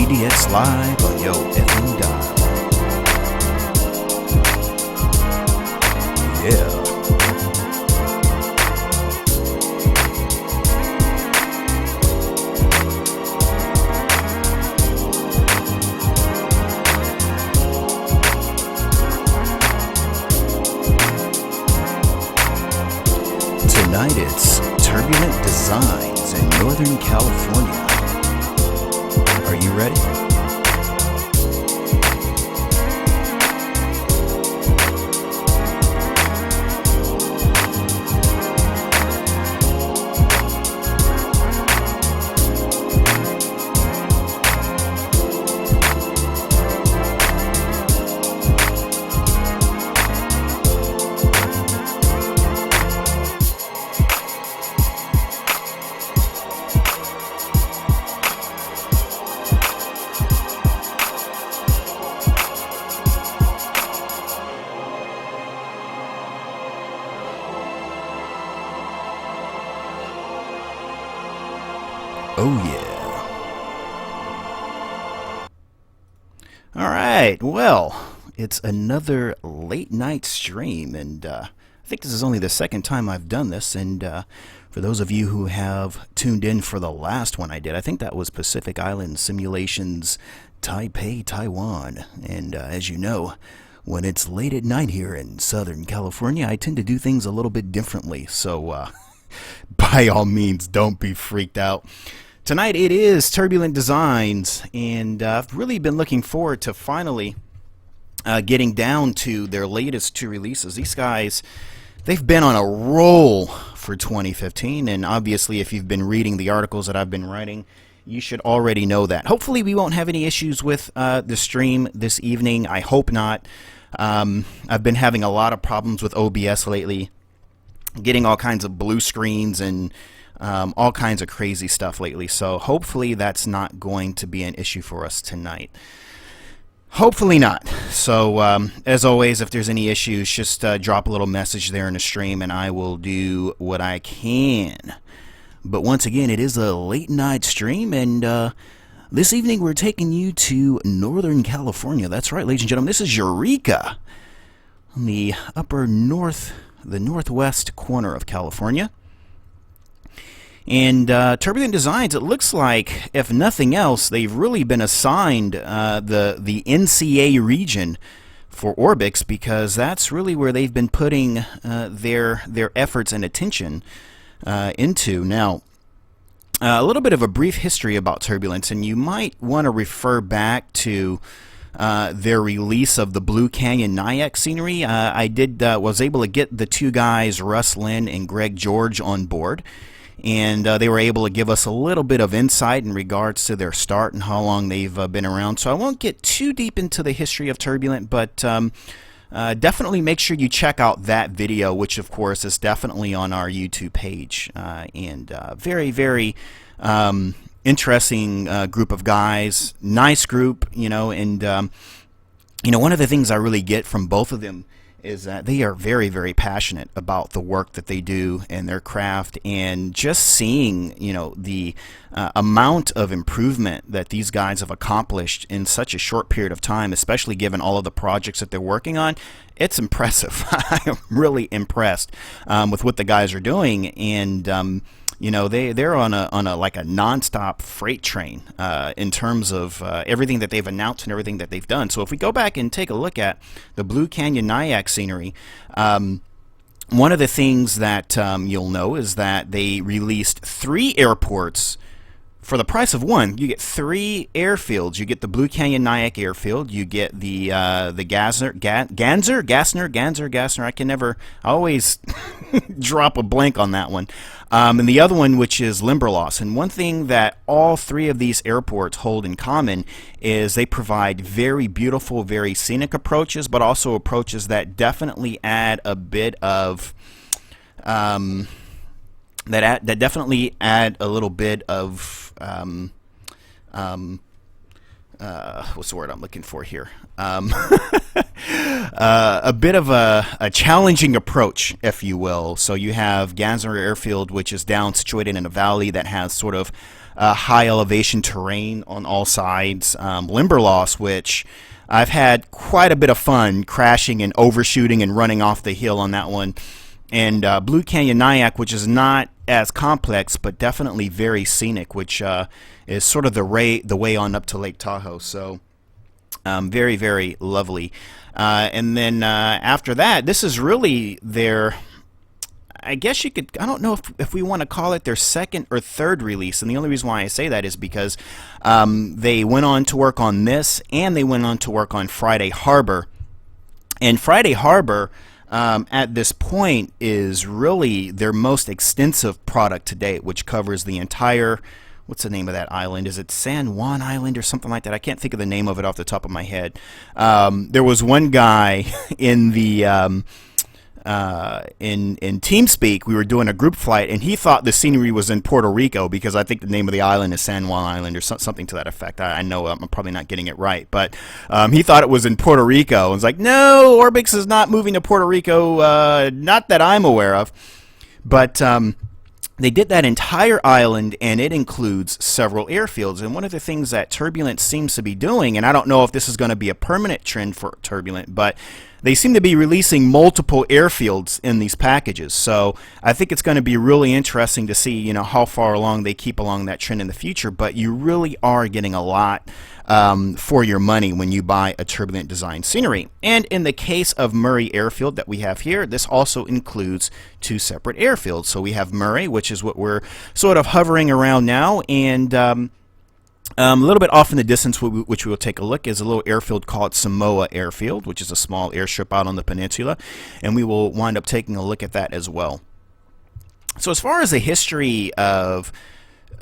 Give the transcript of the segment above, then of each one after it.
GDX Live on Yo FM Dial. Yeah. Tonight it's Turbulent Designs in Northern California. Are you ready? Oh, yeah. All right. Well, it's another late night stream, and I think this is only the second time I've done this. And for those of you who have tuned in for the last one I did, I think that was Pacific Island Simulations Taipei, Taiwan. And as you know, when it's late at night here in Southern California, I tend to do things a little bit differently. So by all means, don't be freaked out. Tonight it is Turbulent Designs, and I've really been looking forward to finally getting down to their latest two releases. These guys, they've been on a roll for 2015, and obviously if you've been reading the articles that I've been writing, you should already know that. Hopefully we won't have any issues with the stream this evening. I hope not. I've been having a lot of problems with OBS lately, getting all kinds of blue screens and all kinds of crazy stuff lately, so hopefully that's not going to be an issue for us tonight. Hopefully not. So as always, if there's any issues, just drop a little message there in the stream and I will do what I can. But once again, it is a late night stream, and this evening we're taking you to Northern California. That's right, ladies and gentlemen, this is Eureka, on the upper north, the northwest corner of California. And Turbulent Designs, it looks like, if nothing else, they've really been assigned the NCA region for Orbix, because that's really where they've been putting their efforts and attention into. Now, a little bit of a brief history about Turbulence, and you might want to refer back to their release of the Blue Canyon Nyack scenery. I was able to get the two guys, Russ Lynn and Greg George, on board. And they were able to give us a little bit of insight in regards to their start and how long they've been around. So I won't get too deep into the history of Turbulent, but definitely make sure you check out that video, which of course is definitely on our YouTube page. And very, very interesting group of guys, nice group, you know. And you know, one of the things I really get from both of them is that they are very, very passionate about the work that they do and their craft, and just seeing, you know, the amount of improvement that these guys have accomplished in such a short period of time, especially given all of the projects that they're working on. It's impressive. I am really impressed with what the guys are doing, and you know, they're on a like a nonstop freight train in terms of everything that they've announced and everything that they've done. So if we go back and take a look at the Blue Canyon Nyack scenery, one of the things that you'll know is that they released 3 airports for the price of 1. You get 3 airfields. You get the Blue Canyon Nyack airfield. You get the Gassner. I can never, I always drop a blank on that one. And the other one, which is Limberlost. And one thing that all 3 of these airports hold in common is they provide very beautiful, very scenic approaches, but also approaches that definitely add a bit of that definitely add a little bit of what's the word I'm looking for here? a bit of a challenging approach, if you will. So you have Gansner Airfield, which is down, situated in a valley that has sort of high elevation terrain on all sides. Limberlost, which I've had quite a bit of fun crashing and overshooting and running off the hill on that one. And Blue Canyon Nyack, which is not as complex, but definitely very scenic, which is sort of the way on up to Lake Tahoe. So very, very lovely. And then after that, this is really their, I guess you could, I don't know if we want to call it their second or third release. And the only reason why I say that is because they went on to work on this, and they went on to work on Friday Harbor. And Friday Harbor, at this point, is really their most extensive product to date, which covers the entire, what's the name of that island? Is it San Juan Island or something like that? I can't think of the name of it off the top of my head. There was one guy in the in TeamSpeak. We were doing a group flight, and he thought the scenery was in Puerto Rico, because I think the name of the island is San Juan Island or something to that effect. I know I'm probably not getting it right, but he thought it was in Puerto Rico. And was like, no, Orbix is not moving to Puerto Rico, not that I'm aware of. But they did that entire island, and it includes several airfields. And one of the things that Turbulent seems to be doing, and I don't know if this is going to be a permanent trend for Turbulent, but they seem to be releasing multiple airfields in these packages. So I think it's going to be really interesting to see, how far along they keep along that trend in the future. But you really are getting a lot for your money when you buy a Turbulent design scenery. And in the case of Murray Airfield that we have here, this also includes two separate airfields. So we have Murray, which is what we're sort of hovering around now, and a little bit off in the distance, which we will take a look, is a little airfield called Samoa Airfield, which is a small airstrip out on the peninsula, and we will wind up taking a look at that as well. So as far as the history of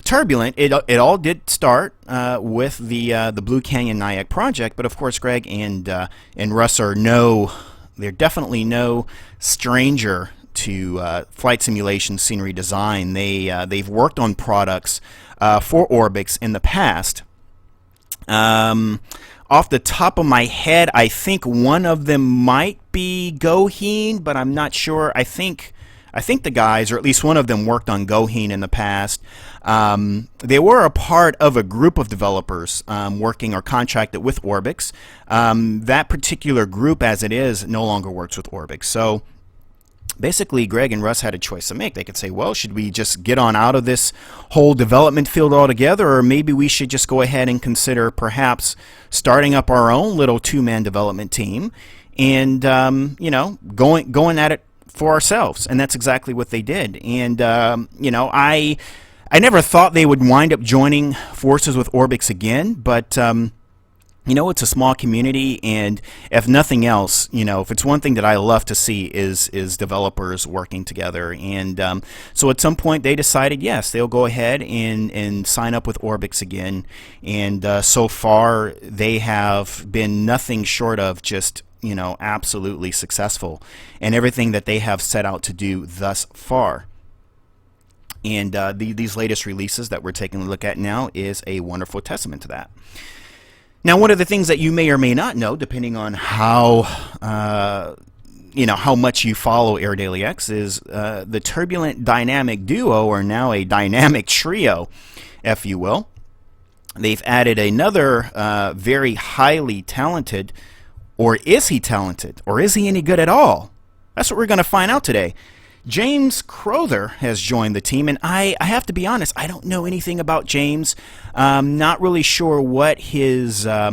Turbulent, it all did start with the Blue Canyon Nyack project, but of course Greg and Russ they're definitely no stranger to flight simulation scenery design. They've worked on products for Orbix in the past. Off the top of my head, I think one of them might be Goheen, but I'm not sure. I think the guys, or at least one of them, worked on Goheen in the past. They were a part of a group of developers working or contracted with Orbix. That particular group, as it is, no longer works with Orbix. So basically, Greg and Russ had a choice to make. They could say, well, should we just get on out of this whole development field altogether, or maybe we should just go ahead and consider perhaps starting up our own little two-man development team and, going at it for ourselves. And that's exactly what they did. And, I never thought they would wind up joining forces with Orbix again, but it's a small community, and if nothing else, if it's one thing that I love to see is developers working together. And so at some point they decided, yes, they'll go ahead and sign up with Orbix again. And so far they have been nothing short of just, absolutely successful in everything that they have set out to do thus far. And these latest releases that we're taking a look at now is a wonderful testament to that. Now, one of the things that you may or may not know, depending on how much you follow Air Daily X, is the Turbulent Dynamic Duo, or now a Dynamic Trio, if you will. They've added another very highly talented, or is he talented, or is he any good at all? That's what we're going to find out today. James Crowther has joined the team, and I have to be honest, I don't know anything about James. Not really sure what his... I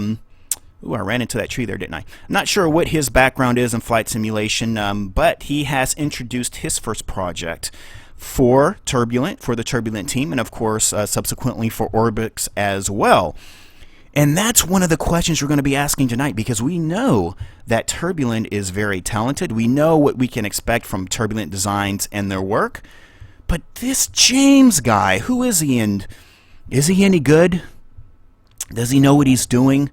ran into that tree there, didn't I? Not sure what his background is in flight simulation, but he has introduced his first project for Turbulent, for the Turbulent team, and of course, subsequently for Orbix as well. And that's one of the questions we're going to be asking tonight, because we know that Turbulent is very talented. We know what we can expect from Turbulent Designs and their work. But this James guy, who is he, and is he any good? Does he know what he's doing?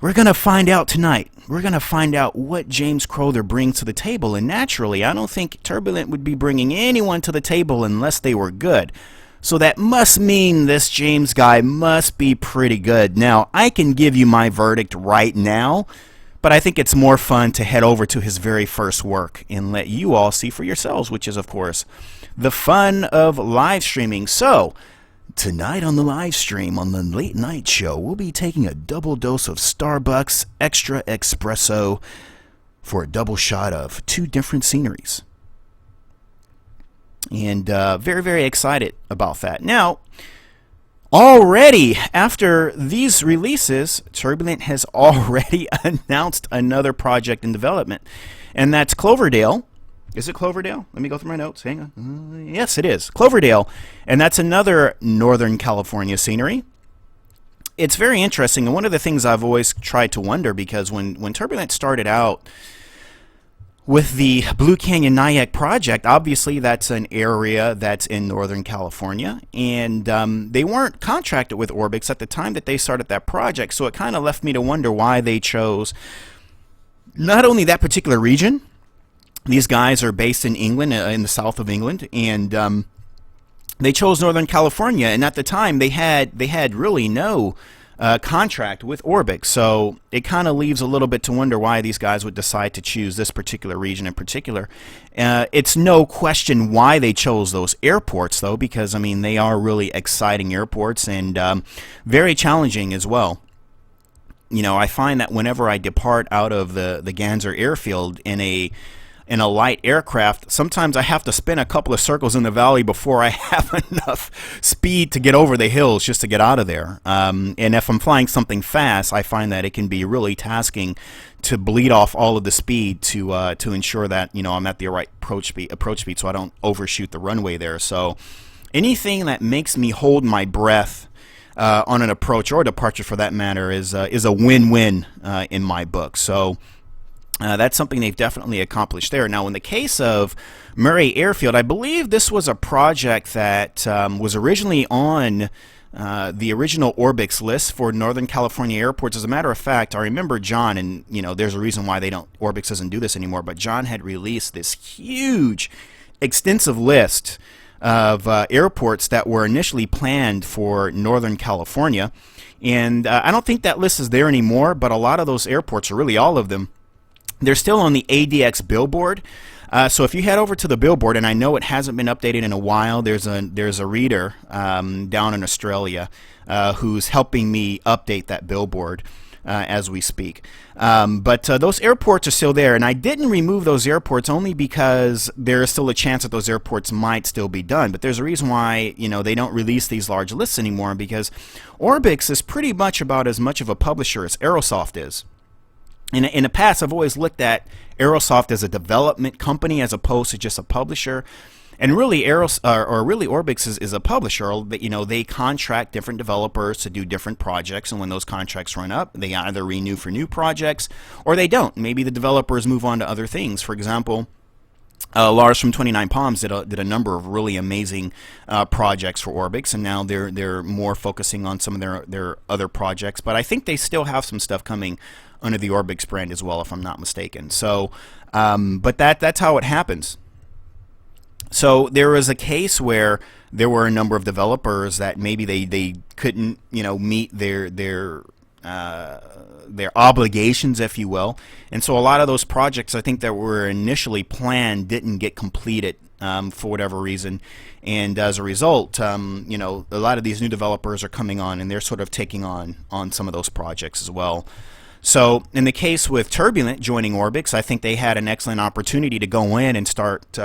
We're going to find out tonight. We're going to find out what James Crowther brings to the table. And naturally, I don't think Turbulent would be bringing anyone to the table unless they were good. So that must mean this James guy must be pretty good. Now, I can give you my verdict right now, but but I think it's more fun to head over to his very first work and let you all see for yourselves, which is, of course, the fun of live streaming. So, tonight on the live stream, on the late night show, we'll be taking a double dose of Starbucks Extra Espresso for a double shot of 2 different sceneries. And very, very excited about that. Now, already, after these releases, Turbulent has already announced another project in development, and that's Cloverdale. Is it Cloverdale? Let me go through my notes. Hang on. Yes, it is. Cloverdale, and that's another Northern California scenery. It's very interesting, and one of the things I've always tried to wonder, because when Turbulent started out with the Blue Canyon Nyack project, obviously that's an area that's in Northern California, and they weren't contracted with Orbix at the time that they started that project, so it kind of left me to wonder why they chose not only that particular region. These guys are based in England, in the south of England, and they chose Northern California, and at the time they had really no contract with Orbix, so it kind of leaves a little bit to wonder why these guys would decide to choose this particular region in particular. It's no question why they chose those airports, though, because I mean they are really exciting airports and very challenging as well. You know, I find that whenever I depart out of the Ganser airfield in a light aircraft, sometimes I have to spin a couple of circles in the valley before I have enough speed to get over the hills just to get out of there. And if I'm flying something fast, I find that it can be really tasking to bleed off all of the speed to ensure that, you know, I'm at the right approach speed, so I don't overshoot the runway there. So anything that makes me hold my breath on an approach or departure, for that matter, is a win-win in my book. So that's something they've definitely accomplished there. Now, in the case of Murray Airfield, I believe this was a project that was originally on the original Orbix list for Northern California airports. As a matter of fact, I remember John, and you know, there's a reason why Orbix doesn't do this anymore, but John had released this huge, extensive list of airports that were initially planned for Northern California. And I don't think that list is there anymore, but a lot of those airports, or really all of them, they're still on the ADX billboard. So if you head over to the billboard, and I know it hasn't been updated in a while, there's a reader down in Australia who's helping me update that billboard as we speak. But those airports are still there, and I didn't remove those airports only because there is still a chance that those airports might still be done. But there's a reason why, you know, they don't release these large lists anymore, because Orbix is pretty much about as much of a publisher as Aerosoft is. In the past, I've always looked at Aerosoft as a development company as opposed to just a publisher. And really, Orbix is a publisher. You know, they contract different developers to do different projects, and when those contracts run up, they either renew for new projects or they don't. Maybe the developers move on to other things. For example, Lars from 29 Palms did a number of really amazing projects for Orbix, and now they're more focusing on some of their other projects. But I think they still have some stuff coming under the Orbix brand as well, if I'm not mistaken. So, but that's how it happens. So there was a case where there were a number of developers that maybe they couldn't, you know, meet their obligations, if you will, and so a lot of those projects, I think, that were initially planned didn't get completed for whatever reason, and as a result, you know, a lot of these new developers are coming on, and they're sort of taking on some of those projects as well. So in the case with Turbulent joining Orbix, I think they had an excellent opportunity to go in and start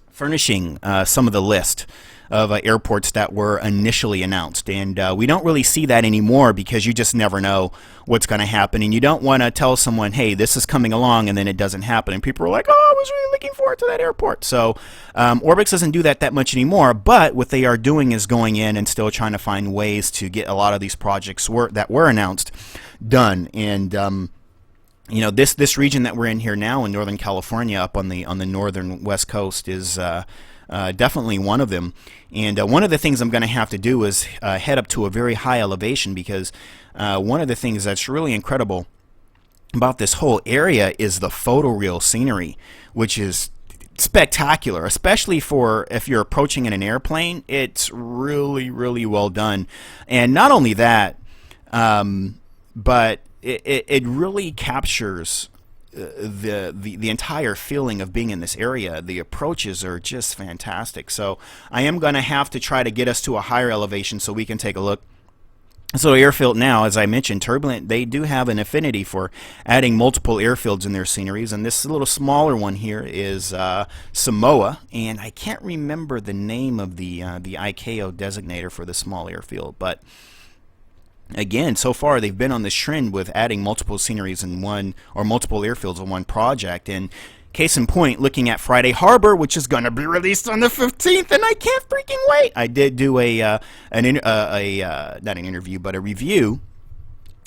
furnishing some of the list of airports that were initially announced. And we don't really see that anymore, because you just never know what's going to happen, and you don't want to tell someone, hey, this is coming along, and then it doesn't happen, and people are like, oh, I was really looking forward to that airport. So Orbix doesn't do that much anymore, but what they are doing is going in and still trying to find ways to get a lot of these projects that were announced done. And you know, this region that we're in here now in Northern California, up on the northern west coast, is definitely one of them. And one of the things I'm going to have to do is head up to a very high elevation, because one of the things that's really incredible about this whole area is the photoreal scenery, which is spectacular, especially for if you're approaching in an airplane. It's really, really well done. And not only that, but it really captures the entire feeling of being in this area. The approaches are just fantastic. So I am going to have to try to get us to a higher elevation so we can take a look. So airfield now, as I mentioned, Turbulent, they do have an affinity for adding multiple airfields in their sceneries, and this little smaller one here is Samoa, and I can't remember the name of the ICAO designator for the small airfield, but again, so far they've been on this trend with adding multiple sceneries in one, or multiple airfields in one project. And case in point, looking at Friday Harbor, which is going to be released on the 15th, and I can't freaking wait. I did do not an interview, but a review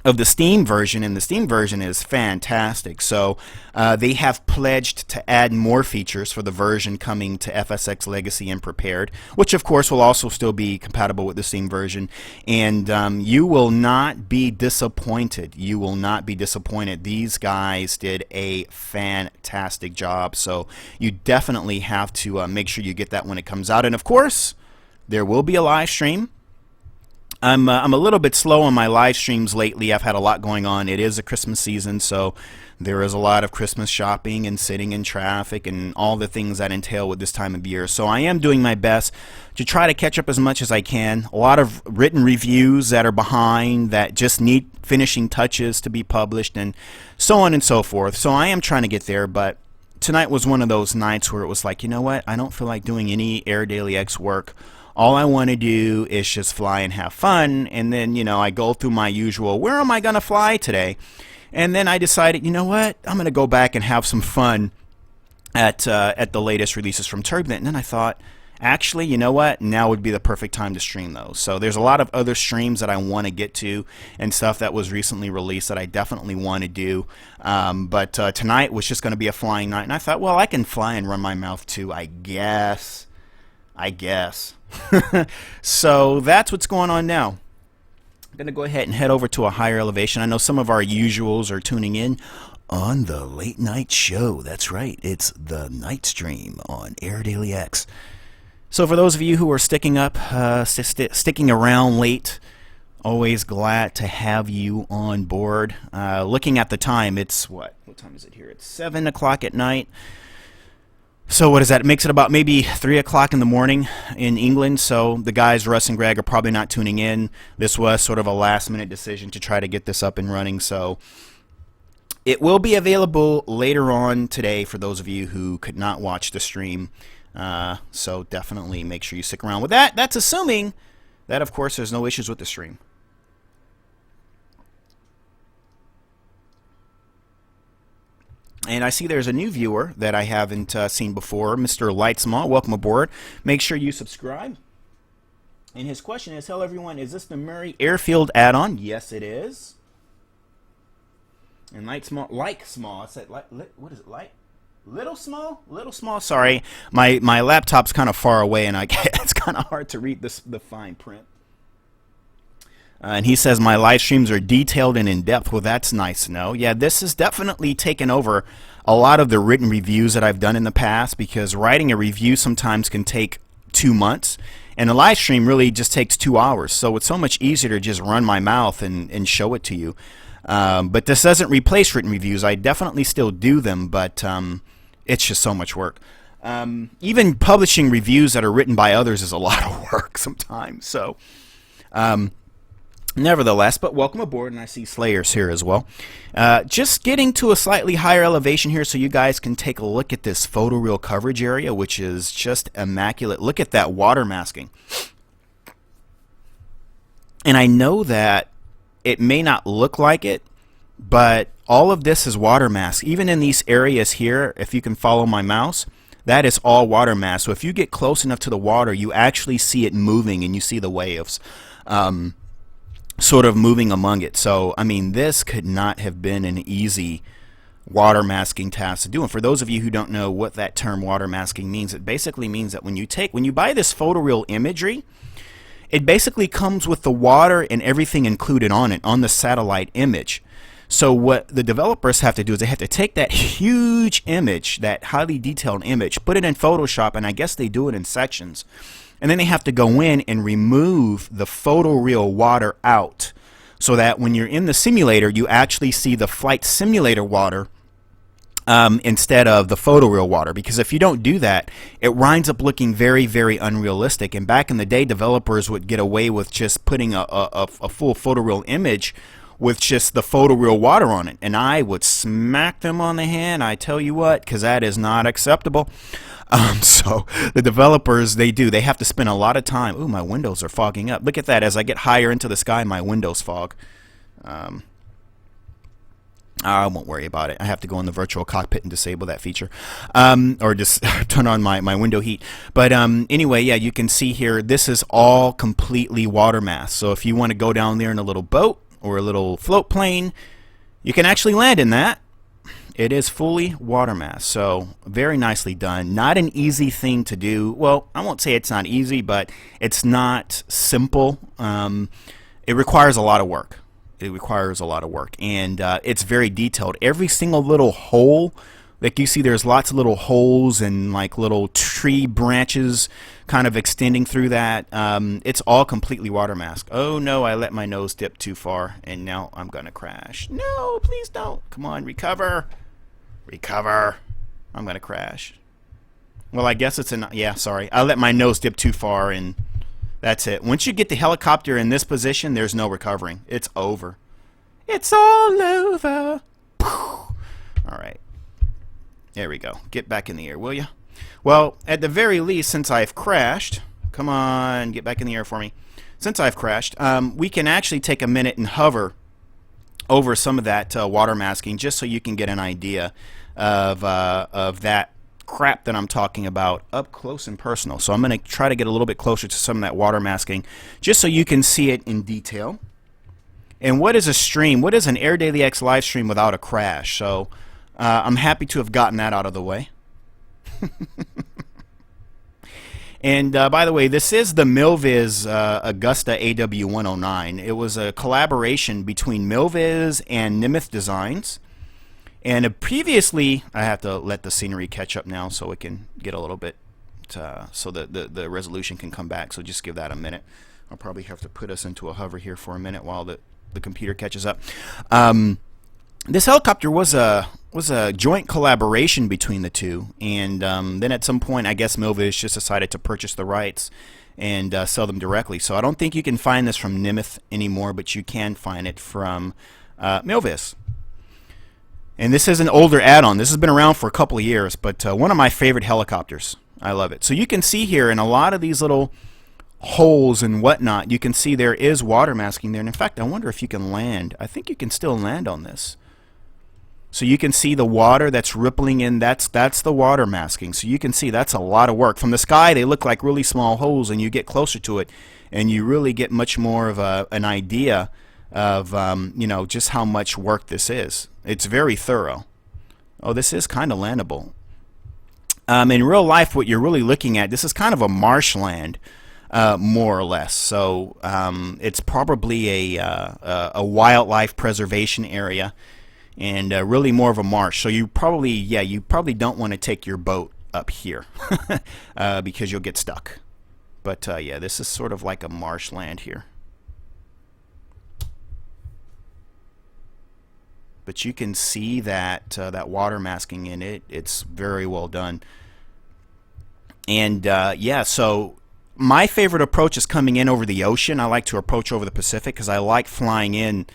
of the Steam version, and the Steam version is fantastic. So they have pledged to add more features for the version coming to FSX Legacy and Prepared, which of course will also still be compatible with the Steam version. And you will not be disappointed. You will not be disappointed. These guys did a fantastic job. So you definitely have to make sure you get that when it comes out. And of course, there will be a live stream. I'm a little bit slow on my live streams lately. I've had a lot going on. It is a Christmas season, so there is a lot of Christmas shopping and sitting in traffic and all the things that entail with this time of year. So I am doing my best to try to catch up as much as I can. A lot of written reviews that are behind that just need finishing touches to be published and so on and so forth. So I am trying to get there, but tonight was one of those nights where it was like, you know what? I don't feel like doing any Air Daily X work. All I want to do is just fly and have fun, and then, you know, I go through my usual, where am I going to fly today? And then I decided, you know what, I'm going to go back and have some fun at the latest releases from Turbulent. And then I thought, actually, you know what, now would be the perfect time to stream those. So there's a lot of other streams that I want to get to and stuff that was recently released that I definitely want to do. But tonight was just going to be a flying night, and I thought, well, I can fly and run my mouth too, I guess. So that's what's going on now. I'm going to go ahead and head over to a higher elevation. I know some of our usuals are tuning in on the late night show. That's right, it's the night stream on Air Daily X. So for those of you who are sticking around late, always glad to have you on board. Looking at the time, it's what time is it here? It's 7 o'clock at night. So what is that? It makes it about maybe 3 o'clock in the morning in England. So the guys, Russ and Greg, are probably not tuning in. This was sort of a last-minute decision to try to get this up and running. So it will be available later on today for those of you who could not watch the stream. So definitely make sure you stick around with that. That's assuming that, of course, there's no issues with the stream. And I see there's a new viewer that I haven't seen before, Mr. Lightsmall. Welcome aboard. Make sure you subscribe. And his question is, hello everyone, is this the Murray Airfield add-on? Yes, it is. And Lightsmall, I said, what is it, Little small? Sorry, my laptop's kind of far away, and it's kind of hard to read the fine print. And he says, my live streams are detailed and in-depth. Well, that's nice to know. Yeah, this has definitely taken over a lot of the written reviews that I've done in the past, because writing a review sometimes can take 2 months, and a live stream really just takes 2 hours. So it's so much easier to just run my mouth and show it to you. But this doesn't replace written reviews. I definitely still do them, but it's just so much work. Even publishing reviews that are written by others is a lot of work sometimes. So nevertheless, but welcome aboard, and I see Slayers here as well. Just getting to a slightly higher elevation here so you guys can take a look at this photoreal coverage area, which is just immaculate. Look at that water masking. And I know that it may not look like it, but all of this is water mask. Even in these areas here, if you can follow my mouse, that is all water mask. So if you get close enough to the water, you actually see it moving, and you see the waves sort of moving among it. So, I mean, this could not have been an easy water masking task to do. And for those of you who don't know what that term water masking means, it basically means that when you buy this photoreal imagery, it basically comes with the water and everything included on it, on the satellite image. So what the developers have to do is they have to take that huge image, that highly detailed image, put it in Photoshop, and I guess they do it in sections. And then they have to go in and remove the photoreal water out. so that when you're in the simulator, you actually see the flight simulator water instead of the photoreal water. Because if you don't do that, it winds up looking very, very unrealistic. And back in the day, developers would get away with just putting a full photoreal image with just the photoreal water on it, and I would smack them on the hand, I tell you what, because that is not acceptable. So the developers, they have to spend a lot of time. Ooh, my windows are fogging up. Look at that. As I get higher into the sky, my windows fog. I won't worry about it. I have to go in the virtual cockpit and disable that feature, or just turn on my window heat. But anyway, yeah, you can see here, this is all completely water masked. So if you want to go down there in a little boat or a little float plane, you can actually land in that. It is fully water masked, so very nicely done. Not an easy thing to do. Well, I won't say it's not easy, but it's not simple. It requires a lot of work. It requires a lot of work, and it's very detailed. Every single little hole, like you see, there's lots of little holes and like little tree branches kind of extending through that. It's all completely water masked. Oh no, I let my nose dip too far, and now I'm gonna crash. No, please don't. Come on, recover. Recover. I'm gonna crash. Well, I guess it's yeah, sorry. I let my nose dip too far, and that's it. Once you get the helicopter in this position, there's no recovering. It's over. It's all over. All right. There we go. Get back in the air, will you? Well, at the very least, since I've crashed, come on, get back in the air for me. Since I've crashed, we can actually take a minute and hover over some of that water masking, just so you can get an idea of that crap that I'm talking about up close and personal. So I'm going to try to get a little bit closer to some of that water masking, just so you can see it in detail. And what is a stream? What is an Air Daily X live stream without a crash? So I'm happy to have gotten that out of the way. And by the way, this is the Milviz Augusta AW109. It was a collaboration between Milviz and Nimeth Designs. And previously, I have to let the scenery catch up now so it can get a little bit, so that the resolution can come back. So just give that a minute. I'll probably have to put us into a hover here for a minute while the computer catches up. This helicopter was a joint collaboration between the two, and then at some point, I guess Milviz just decided to purchase the rights and sell them directly. So I don't think you can find this from Nimeth anymore, but you can find it from Milviz. And this is an older add-on. This has been around for a couple of years, but one of my favorite helicopters. I love it. So you can see here in a lot of these little holes and whatnot, you can see there is water masking there. And in fact, I wonder if you can land. I think you can still land on this. So you can see the water that's rippling in. That's the water masking. So you can see that's a lot of work. From the sky, they look like really small holes, and you get closer to it, and you really get much more of an idea of you know, just how much work this is. It's very thorough. Oh, this is kind of landable. In real life, what you're really looking at, this is kind of a marshland, more or less. So it's probably a wildlife preservation area, and really more of a marsh. So you probably don't want to take your boat up here because you'll get stuck. But yeah, this is sort of like a marshland here. But you can see that that water masking in it. It's very well done. And yeah, so my favorite approach is coming in over the ocean. I like to approach over the Pacific because I like flying in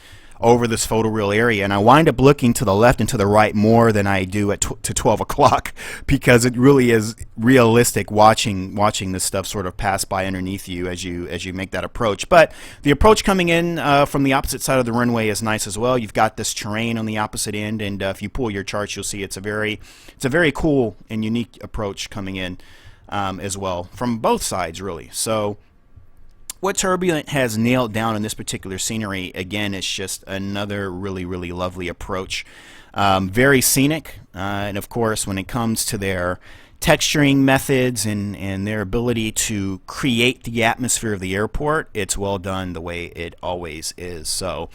over this photoreal area, and I wind up looking to the left and to the right more than I do to 12 o'clock because it really is realistic watching this stuff sort of pass by underneath you as you make that approach. But the approach coming in from the opposite side of the runway is nice as well. You've got this terrain on the opposite end, and if you pull your charts, you'll see it's a very cool and unique approach coming in as well from both sides, really. So what Turbulent has nailed down in this particular scenery, again, is just another really, really lovely approach. Very scenic, and of course, when it comes to their texturing methods and their ability to create the atmosphere of the airport, it's well done the way it always is. So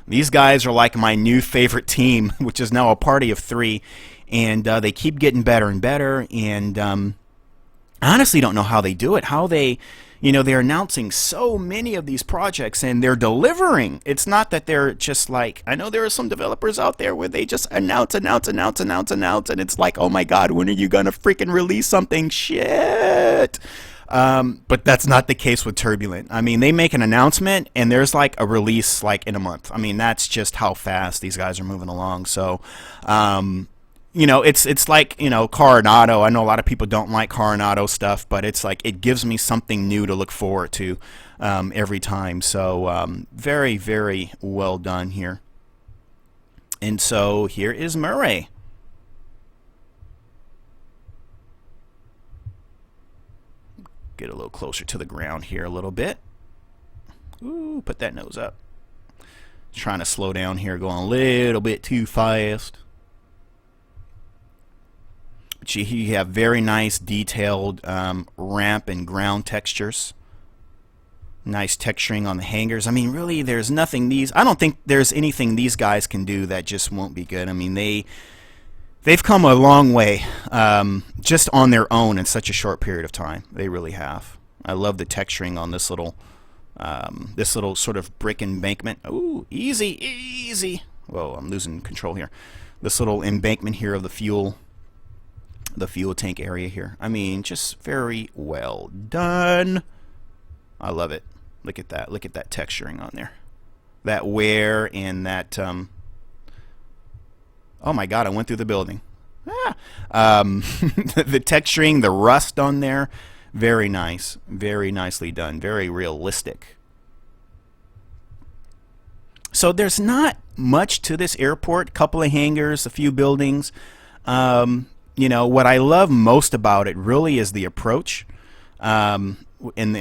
these guys are like my new favorite team, which is now a party of 3, and they keep getting better and better. And I honestly don't know how they do it. How they, they're announcing so many of these projects and they're delivering. It's not that they're just like, I know there are some developers out there where they just announce, and it's like, oh my God, when are you gonna freaking release something? Shit. But that's not the case with Turbulent. I mean, they make an announcement and there's like a release like in a month. I mean, that's just how fast these guys are moving along. So, it's like, Coronado. I know a lot of people don't like Coronado stuff, but it's like it gives me something new to look forward to every time. So very, very well done here. And so here is Murray. Get a little closer to the ground here a little bit. Ooh, put that nose up. Trying to slow down here, going a little bit too fast. You have very nice detailed ramp and ground textures. Nice texturing on the hangers. I mean, really, there's nothing I don't think there's anything these guys can do that just won't be good. I mean, they've come a long way just on their own in such a short period of time. They really have. I love the texturing on this little sort of brick embankment. Ooh, easy. Whoa, I'm losing control here. This little embankment here of the fuel tank area here. I mean, just very well done. I love it. Look at that. Look at that texturing on there. That wear and that oh my God, I went through the building. The texturing, the rust on there, very nice. Very nicely done. Very realistic. So there's not much to this airport. Couple of hangars, a few buildings. What I love most about it really is the approach in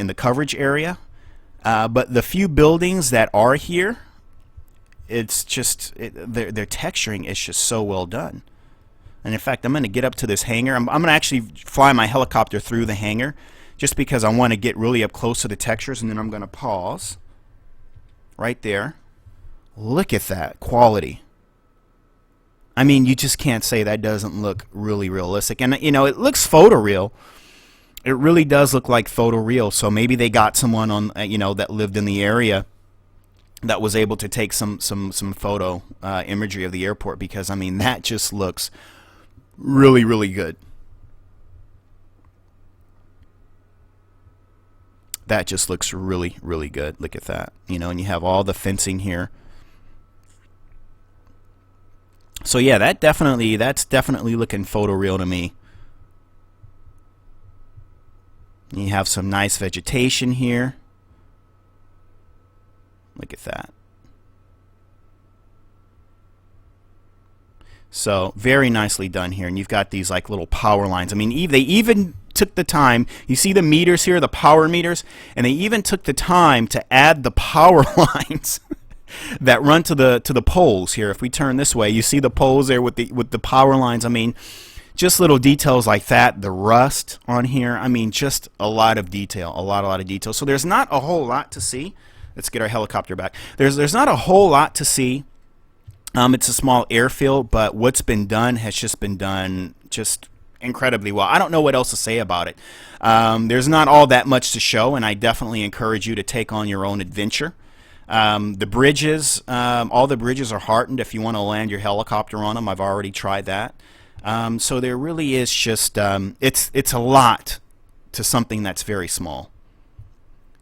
the coverage area. But the few buildings that are here, it's just their texturing is just so well done. And in fact, I'm going to get up to this hangar. I'm going to actually fly my helicopter through the hangar just because I want to get really up close to the textures, and then I'm going to pause right there. Look at that quality. I mean, you just can't say that doesn't look really realistic. And, it looks photoreal. It really does look like photoreal. So maybe they got someone on, that lived in the area that was able to take some photo imagery of the airport, because, I mean, that just looks really, really good. That just looks really, really good. Look at that. And you have all the fencing here. So yeah, that's definitely looking photoreal to me. You have some nice vegetation here. Look at that. So very nicely done here, and you've got these like little power lines. I mean, they even took the time. You see the meters here, the power meters, and they even took the time to add the power lines that run to the poles here. If we turn this way, you see the poles there with the power lines. I mean, just little details like that. The rust on here. I mean, just a lot of detail, a lot of detail. So there's not a whole lot to see. Let's get our helicopter back. There's not a whole lot to see. It's a small airfield, but what's been done has just been done just incredibly well. I don't know what else to say about it. There's not all that much to show, and I definitely encourage you to take on your own adventure. The bridges, all the bridges are hardened if you want to land your helicopter on them. I've already tried that. So there really is just, it's a lot to something that's very small.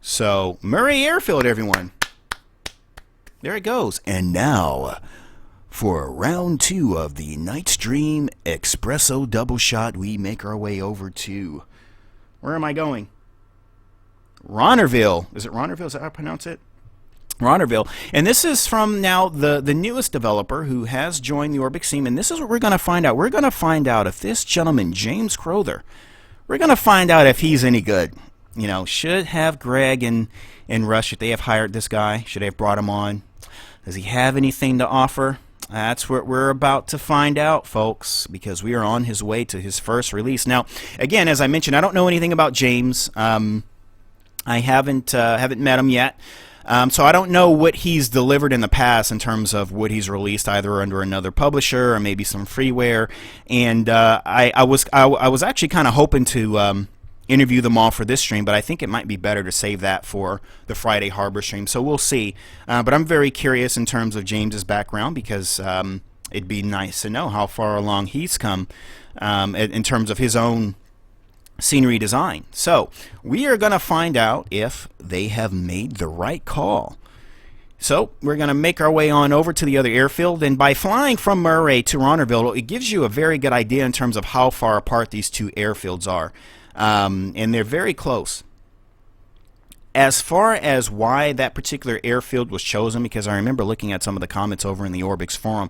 So, Murray Airfield, everyone. There it goes. And now, for round 2 of the Nightstream Espresso Double Shot, we make our way over to, where am I going? Rhonerville. Is it Rhonerville? Is that how I pronounce it? Rhonerville. And this is from now the newest developer who has joined the Orbic team, and this is what we're going to find out. We're going to find out if this gentleman, James Crowther, we're going to find out if he's any good. You know, should have Greg and Rush, should they have hired this guy? Should they have brought him on? Does he have anything to offer? That's what we're about to find out, folks, because we are on his way to his first release. Now, again, as I mentioned, I don't know anything about James. I haven't met him yet. So I don't know what he's delivered in the past in terms of what he's released, either under another publisher or maybe some freeware. And I was actually kind of hoping to interview them all for this stream, but I think it might be better to save that for the Friday Harbor stream. So we'll see. But I'm very curious in terms of James's background, because it'd be nice to know how far along he's come in terms of his own scenery design. So we are going to find out if they have made the right call. So we're going to make our way on over to the other airfield, and by flying from Murray to Rhonerville, it gives you a very good idea in terms of how far apart these two airfields are, and they're very close. As far as why that particular airfield was chosen, because I remember looking at some of the comments over in the Orbix forum,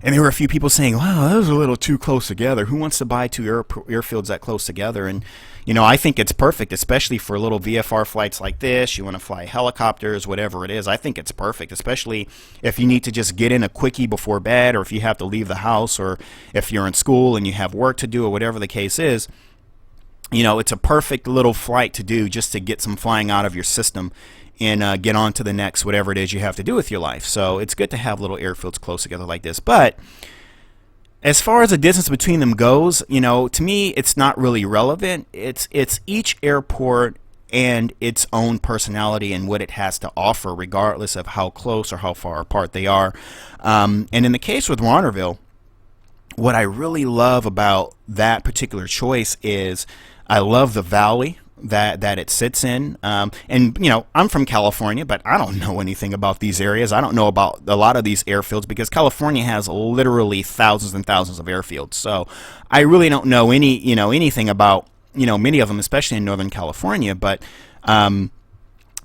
and there were a few people saying, wow, that was a little too close together. Who wants to buy two airfields that close together? And, you know, I think it's perfect, especially for little VFR flights like this. You want to fly helicopters, whatever it is. I think it's perfect, especially if you need to just get in a quickie before bed, or if you have to leave the house, or if you're in school and you have work to do, or whatever the case is. You know, it's a perfect little flight to do just to get some flying out of your system and get on to the next whatever it is you have to do with your life. So it's good to have little airfields close together like this. But as far as the distance between them goes, you know, to me it's not really relevant. It's each airport and its own personality and what it has to offer, regardless of how close or how far apart they are. And in the case with Rhonerville, what I really love about that particular choice is I love the valley that it sits in, and you know, I'm from California, but I don't know anything about these areas. I don't know about a lot of these airfields, because California has literally thousands and thousands of airfields. So I really don't know anything about many of them, especially in Northern California. But the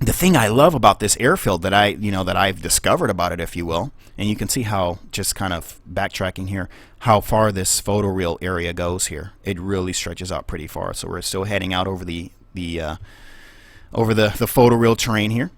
thing I love about this airfield that I've discovered about it, if you will, and you can see how, just kind of backtracking here, how far this photoreal area goes here. It really stretches out pretty far. So we're still heading out over the photoreal terrain here.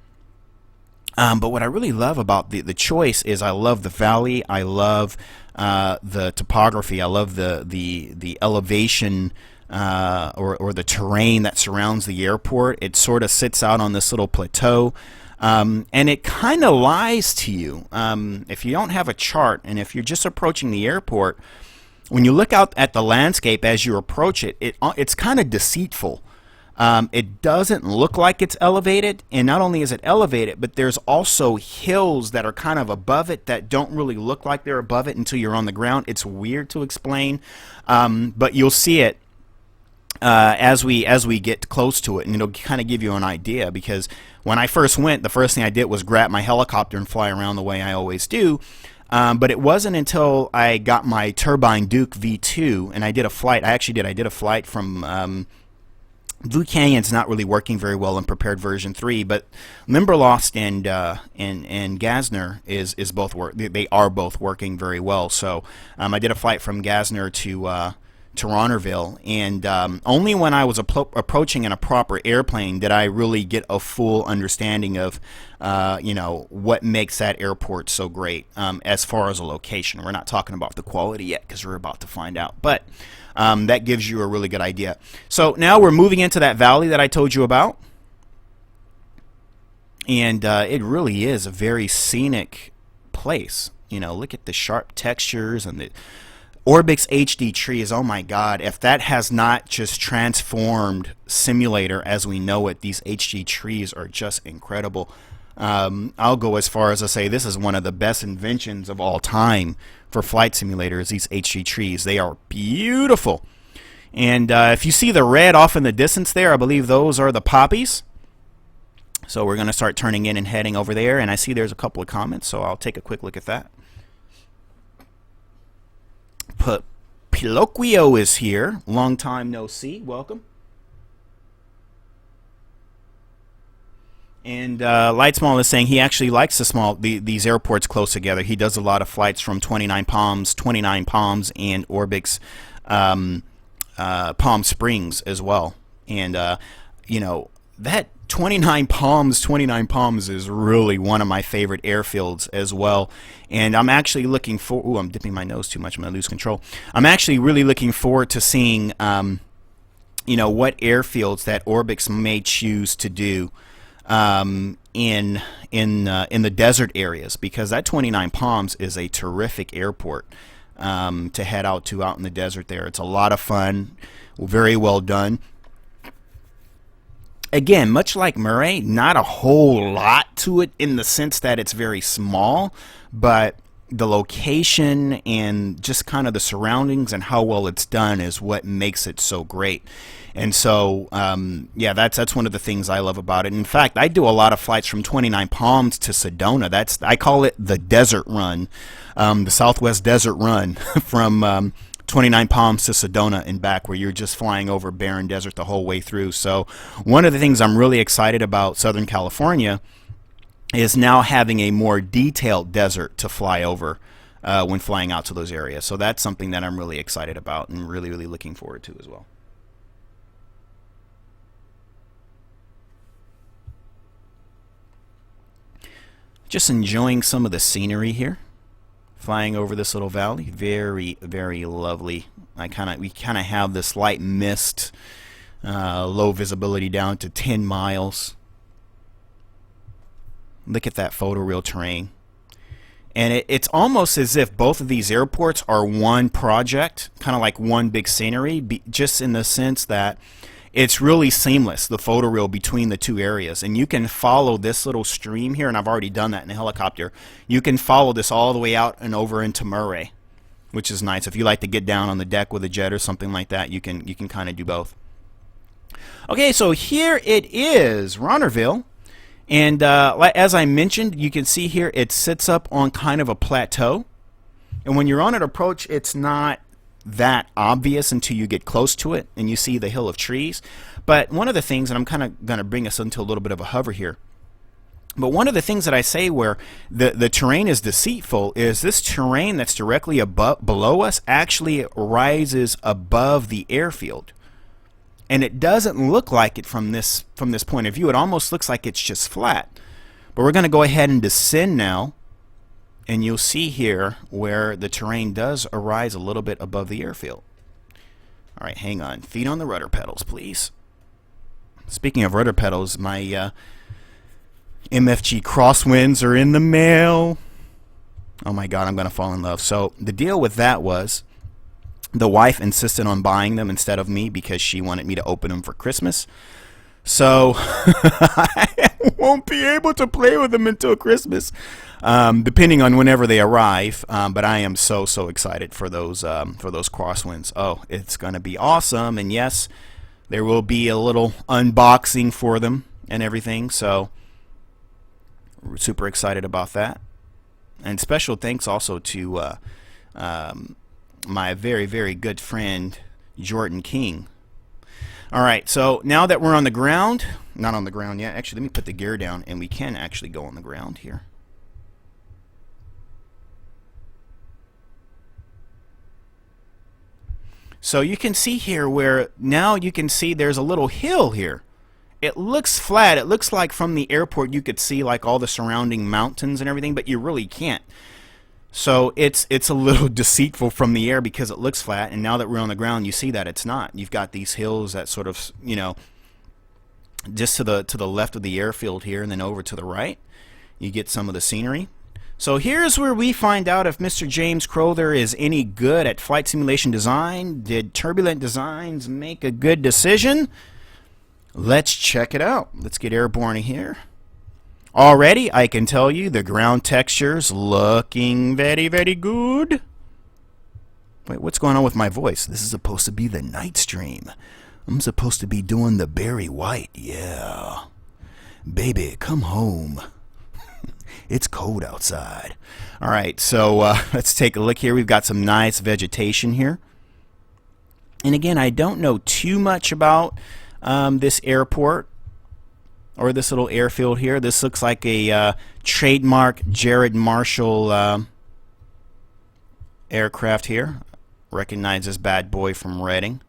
But what I really love about the choice is I love the valley. I love the topography. I love the elevation or the terrain that surrounds the airport. It sort of sits out on this little plateau. And it kind of lies to you. If you don't have a chart, and if you're just approaching the airport, when you look out at the landscape as you approach it, it's kind of deceitful. It doesn't look like it's elevated, and not only is it elevated, but there's also hills that are kind of above it that don't really look like they're above it until you're on the ground. It's weird to explain, but you'll see it as we get close to it, and it'll kind of give you an idea. Because when I first went, the first thing I did was grab my helicopter and fly around the way I always do. But it wasn't until I got my Turbine Duke V2 and I did a flight. I did a flight from Blue Canyon's not really working very well in prepared version 3, but Limberlost and Gassner is both they are both working very well. So I did a flight from Gassner to Rhonerville, and only when I was approaching in a proper airplane did I really get a full understanding of what makes that airport so great as far as a location. We're not talking about the quality yet, because we're about to find out, but that gives you a really good idea. So now we're moving into that valley that I told you about, and it really is a very scenic place. Look at the sharp textures and the Orbix HD trees. Oh my God, if that has not just transformed simulator as we know it, these HD trees are just incredible. I'll go as far as to say this is one of the best inventions of all time for flight simulators, these HD trees. They are beautiful. And if you see the red off in the distance there, I believe those are the poppies. So we're going to start turning in and heading over there, and I see there's a couple of comments, so I'll take a quick look at that. Piloquio is here. Long time no see. Welcome. And Lightsmall is saying he actually likes these airports close together. He does a lot of flights from 29 Palms, and Orbix Palm Springs as well. And that 29 Palms is really one of my favorite airfields as well. And I'm actually looking for... Ooh, I'm dipping my nose too much. I'm going to lose control. I'm actually really looking forward to seeing, what airfields that Orbix may choose to do in the desert areas, because that 29 Palms is a terrific airport to head out in the desert there. It's a lot of fun, very well done. Again, much like Murray, not a whole lot to it in the sense that it's very small, but the location and just kind of the surroundings and how well it's done is what makes it so great. And so, yeah, that's one of the things I love about it. In fact, I do a lot of flights from 29 Palms to Sedona. I call it the desert run, the Southwest Desert Run from 29 Palms to Sedona and back, where you're just flying over barren desert the whole way through. So one of the things I'm really excited about Southern California is now having a more detailed desert to fly over when flying out to those areas. So that's something that I'm really excited about and really, really looking forward to as well. Just enjoying some of the scenery here, flying over this little valley. Very, very lovely. We kind of have this light mist, low visibility down to 10 miles. Look at that photoreal terrain. And it's almost as if both of these airports are one project, kind of like one big scenery, just in the sense that it's really seamless, the photoreal between the two areas. And you can follow this little stream here, and I've already done that in a helicopter. You can follow this all the way out and over into Murray, which is nice. If you like to get down on the deck with a jet or something like that, you can kind of do both. Okay, so here it is, Rhonerville. And as I mentioned, you can see here it sits up on kind of a plateau. And when you're on an approach, it's not that obvious until you get close to it and you see the hill of trees. But one of the things, and I'm kind of going to bring us into a little bit of a hover here, but one of the things that I say where the terrain is deceitful is this terrain that's directly below us actually rises above the airfield. And it doesn't look like it from this point of view. It almost looks like it's just flat. But we're going to go ahead and descend now. And you'll see here where the terrain does arise a little bit above the airfield. All right, hang on. Feet on the rudder pedals, please. Speaking of rudder pedals, my MFG crosswinds are in the mail. Oh my God, I'm going to fall in love. So the deal with that was the wife insisted on buying them instead of me because she wanted me to open them for Christmas. So I won't be able to play with them until Christmas, depending on whenever they arrive. But I am so excited for those crosswinds. Oh, it's going to be awesome. And yes, there will be a little unboxing for them and everything. So we're super excited about that. And special thanks also to my very, very good friend Jordan King. All right, so now that we're on the ground, not on the ground yet. Actually, let me put the gear down, and we can actually go on the ground here. So you can see here where now you can see there's a little hill here. It looks flat. It looks like from the airport you could see like all the surrounding mountains and everything, but you really can't. So it's a little deceitful from the air because it looks flat, and now that we're on the ground, you see that it's not. You've got these hills that sort of, you know, just to the left of the airfield here, and then over to the right, you get some of the scenery. So here's where we find out if Mr. James Crowther is any good at flight simulation design. Did Turbulent Designs make a good decision? Let's check it out. Let's get airborne here. Already, I can tell you the ground texture's looking very, very good. Wait, what's going on with my voice? This is supposed to be the night stream. I'm supposed to be doing the Barry White. Yeah. Baby, come home. It's cold outside. All right, so let's take a look here. We've got some nice vegetation here. And again, I don't know too much about this airport or this little airfield here. This looks like a trademark Jared Marshall aircraft here. Recognize this bad boy from Reading.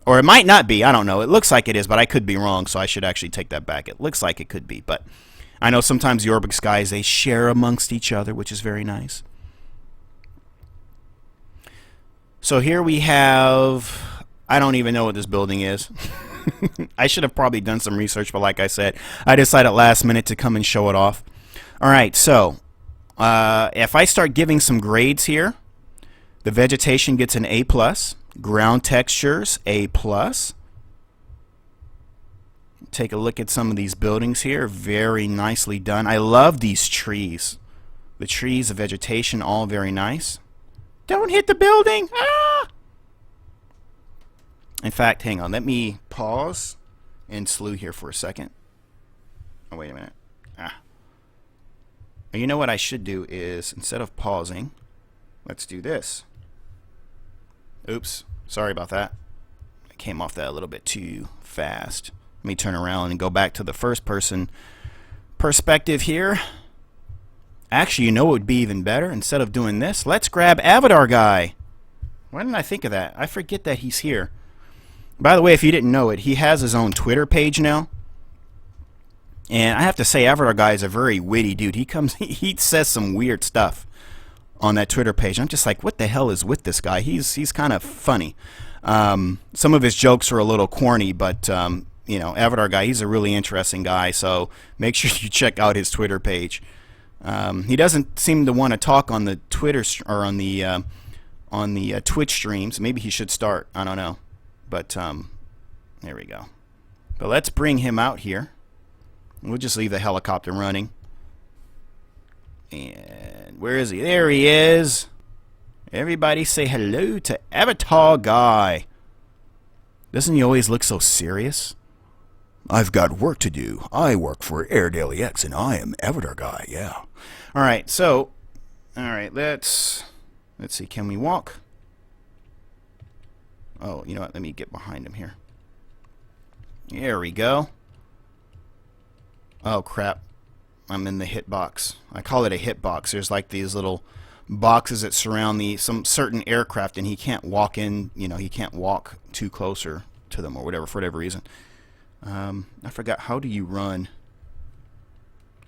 Or it might not be. I don't know. It looks like it is, but I could be wrong, so I should actually take that back. It looks like it could be, but I know sometimes the Orbic skies, they share amongst each other, which is very nice. So here we have, I don't even know what this building is. I should have probably done some research, but like I said, I decided last minute to come and show it off. All right, so if I start giving some grades here, the vegetation gets an A+, ground textures A+, Take a look at some of these buildings here. Very nicely done. I love these trees. The trees, the vegetation, all very nice. Don't hit the building! Ah! In fact, hang on. Let me pause and slew here for a second. Oh, wait a minute. Ah. You know what I should do is, instead of pausing, let's do this. Oops. Sorry about that. I came off that a little bit too fast. Let me turn around and go back to the first person perspective here. Actually, you know what would be even better? Instead of doing this, let's grab Avatar Guy. Why didn't I think of that? I forget that he's here. By the way, if you didn't know it, he has his own Twitter page now. And I have to say, Avatar Guy is a very witty dude. He says some weird stuff on that Twitter page. I'm just like, what the hell is with this guy? He's kind of funny. Some of his jokes are a little corny, but you know, Avatar Guy, he's a really interesting guy. So make sure you check out his Twitter page. He doesn't seem to want to talk on the Twitter or on the Twitch streams. Maybe he should start. I don't know. But there we go. But let's bring him out here. We'll just leave the helicopter running. And where is he? There he is. Everybody say hello to Avatar Guy. Doesn't he always look so serious? I've got work to do. I work for Air Daily X, and I am Avatar Guy, yeah. All right, so, all right, let's see, can we walk? Oh, you know what, let me get behind him here. There we go. Oh, crap. I'm in the hitbox. I call it a hitbox. There's like these little boxes that surround some certain aircraft, and he can't walk in, you know, he can't walk too closer to them or whatever, for whatever reason. I forgot, how do you run?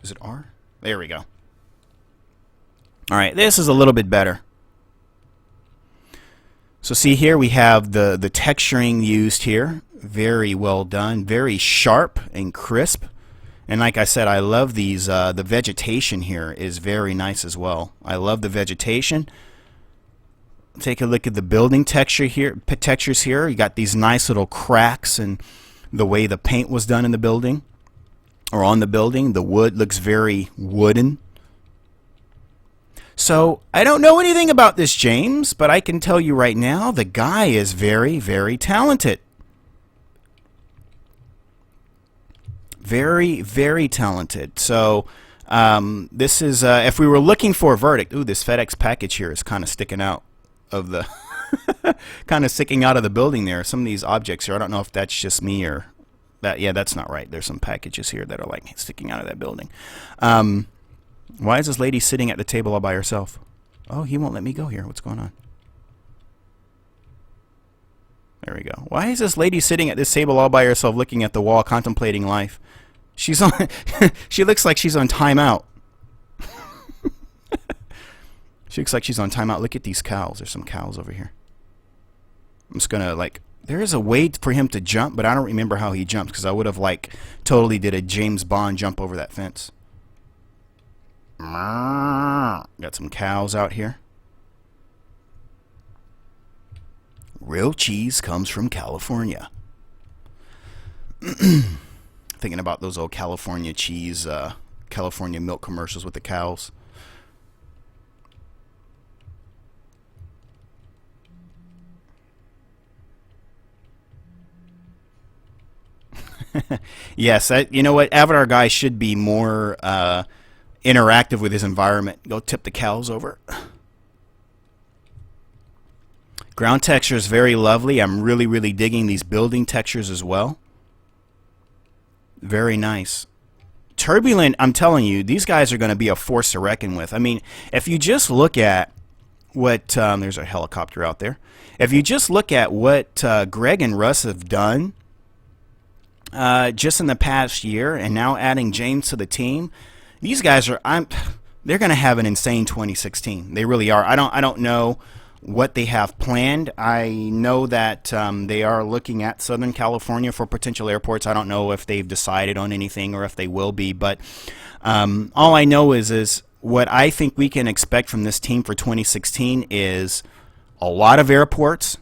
Is it R? There we go. Alright, this is a little bit better. So see here we have the texturing used here. Very well done. Very sharp and crisp. And like I said, I love these. The vegetation here is very nice as well. I love the vegetation. Take a look at the building textures here. You got these nice little cracks and the way the paint was done in the building or on the building. The wood looks very wooden. So I don't know anything about this James, but I can tell you right now the guy is very, very talented. Very, very talented. So this is, if we were looking for a verdict, ooh, this FedEx package here is kind of sticking out of the, kind of sticking out of the building there. Some of these objects here, I don't know if that's just me or that. Yeah, that's not right. There's some packages here that are like sticking out of that building. Why is this lady sitting at the table all by herself? Oh, he won't let me go here. What's going on? There we go. Why is this lady sitting at this table all by herself looking at the wall, contemplating life? She's on she looks like she's on timeout. She looks like she's on timeout. Look at these cows. There's some cows over here. I'm just gonna like, there is a way for him to jump, but I don't remember how he jumps because I would have like totally did a James Bond jump over that fence. Got some cows out here. Real cheese comes from California. Thinking about those old California cheese, California milk commercials with the cows. Yes, you know what? Avatar Guy should be more interactive with his environment. Go tip the cows over. Ground texture is very lovely. I'm really, really digging these building textures as well. Very nice. Turbulent, I'm telling you, these guys are going to be a force to reckon with. I mean, if you just look at what, there's a helicopter out there. If you just look at what Greg and Russ have done just in the past year and now adding James to the team, these guys are, they're going to have an insane 2016. They really are. I don't know what they have planned. I know that they are looking at Southern California for potential airports. I don't know if they've decided on anything or if they will be, but all I know is what I think we can expect from this team for 2016 is a lot of airports,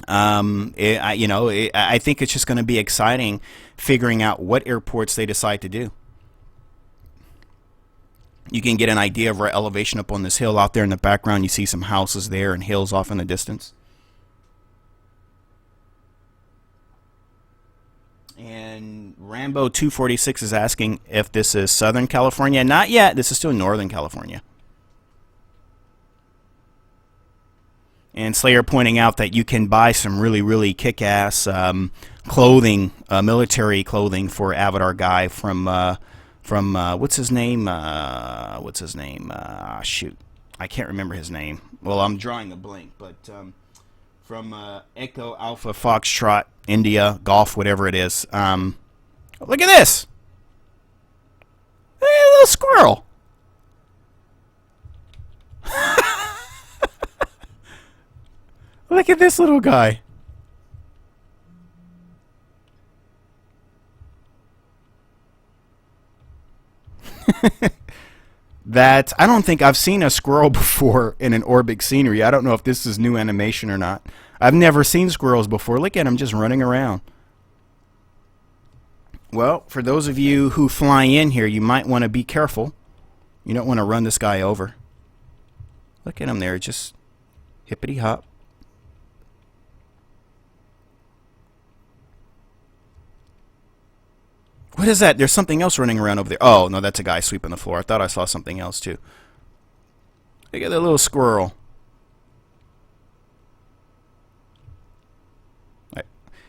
I think it's just going to be exciting figuring out what airports they decide to do. You can get an idea of our elevation up on this hill. Out there in the background, you see some houses there and hills off in the distance. And Rambo 246 is asking if this is Southern California. Not yet. This is still Northern California. And Slayer pointing out that you can buy some really, really kick-ass clothing, military clothing for Avatar Guy from what's his name? Shoot, I can't remember his name. Well, I'm drawing a blank, but from Echo Alpha Foxtrot India Golf, whatever it is. Look at this, hey, a little squirrel. Look at this little guy. I don't think I've seen a squirrel before in an Orbic scenery. I don't know if this is new animation or not. I've never seen squirrels before. Look at them just running around. Well, for those of you who fly in here, you might want to be careful. You don't want to run this guy over. Look at him there, just hippity hop. What is that? There's something else running around over there. Oh, no, that's a guy sweeping the floor. I thought I saw something else, too. Look at that little squirrel.